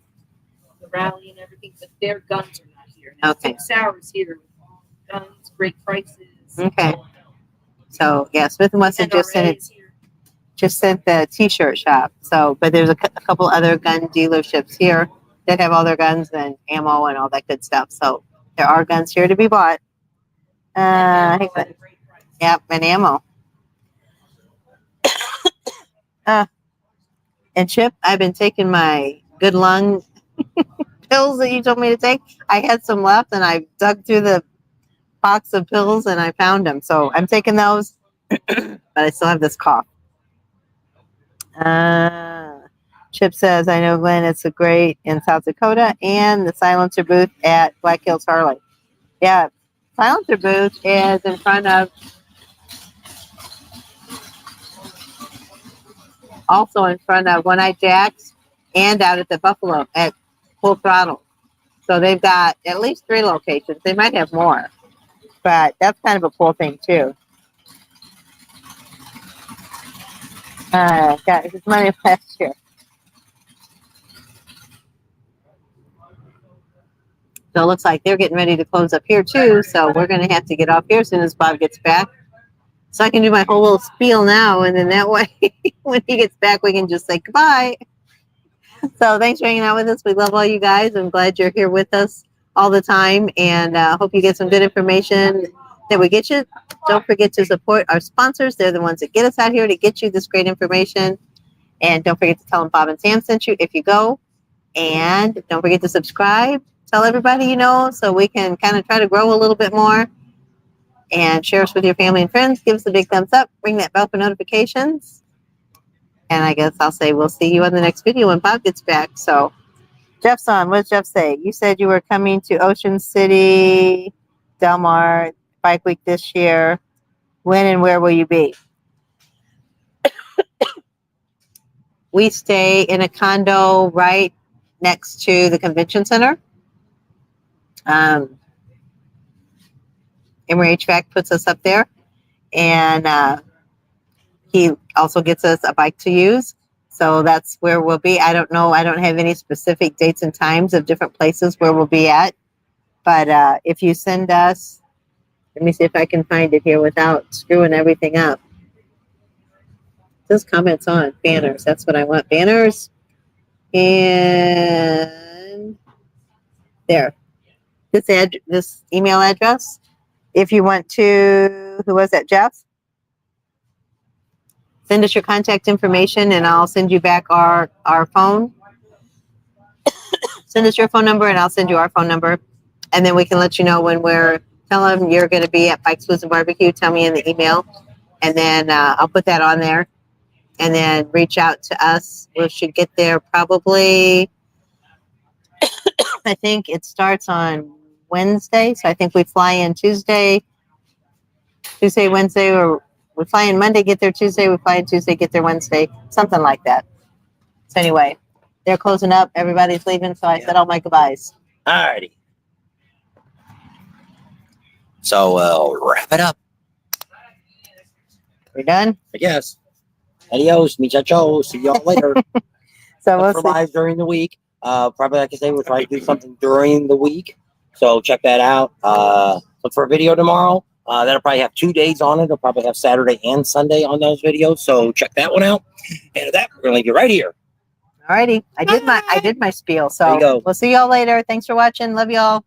the rally and everything, but their guns are not here. Okay. Sour's here with guns, great prices. Okay. So yeah, Smith & Wesson just sent it. NRA is here. Just sent the T-shirt shop. So, but there's a couple other gun dealerships here that have all their guns and ammo and all that good stuff. So there are guns here to be bought. Ammo at a great price. Yep, and ammo. And Chip, I've been taking my good lung pills that you told me to take. I had some left, and I dug through the box of pills, and I found them. So I'm taking those, but I still have this cough. Chip says, I know Glenn, it's a great in South Dakota, and the silencer booth at Black Hills Harley. Yeah, silencer booth is in front of, also in front of One Eye Jack's, and out at the Buffalo at Full Throttle. So they've got at least 3 locations. They might have more, but that's kind of a cool thing too. Got his money last year. So it looks like they're getting ready to close up here too. So we're going to have to get off here as soon as Bob gets back. So I can do my whole little spiel now. And then that way, when he gets back, we can just say goodbye. So thanks for hanging out with us. We love all you guys. I'm glad you're here with us all the time. And hope you get some good information that we get you. Don't forget to support our sponsors. They're the ones that get us out here to get you this great information. And don't forget to tell them Bob and Sam sent you if you go. And don't forget to subscribe. Tell everybody you know so we can kind of try to grow a little bit more. And share us with your family and friends. Give us a big thumbs up. Ring that bell for notifications. And I guess I'll say we'll see you on the next video when Bob gets back. So, Jeff's on. What does Jeff say? You said you were coming to Ocean City, Del Mar, Bike Week this year. When and where will you be? We stay in a condo right next to the convention center. Emory HVAC puts us up there. And he also gets us a bike to use. So that's where we'll be. I don't know. I don't have any specific dates and times of different places where we'll be at. But if you send us, let me see if I can find it here without screwing everything up. This comments on banners. That's what I want. Banners. And there. This email address. If you want to, who was that, Jeff? Send us your contact information and I'll send you back our phone. Send us your phone number and I'll send you our phone number. And then we can let you know when tell them you're going to be at Bikes, Blues, and Barbecue. Tell me in the email. And then I'll put that on there. And then reach out to us. We should get there probably, I think it starts on Wednesday. So I think we fly in Tuesday, Wednesday, or we fly in Monday, get there Tuesday. We fly in Tuesday, get there Wednesday. Something like that. So anyway, they're closing up. Everybody's leaving. So I said all my goodbyes. All righty. So wrap it up. We're done? I guess. Adios, muchachos. See y'all later. So we'll for see. live during the week. Probably, like I say, we'll try to do something during the week. So check that out. Look for a video tomorrow. That'll probably have 2 days on it. It'll probably have Saturday and Sunday on those videos. So check that one out. And with that, we're going to leave you right here. All righty. I did my spiel. There you So go. we'll see y'all later. Thanks for watching. Love y'all.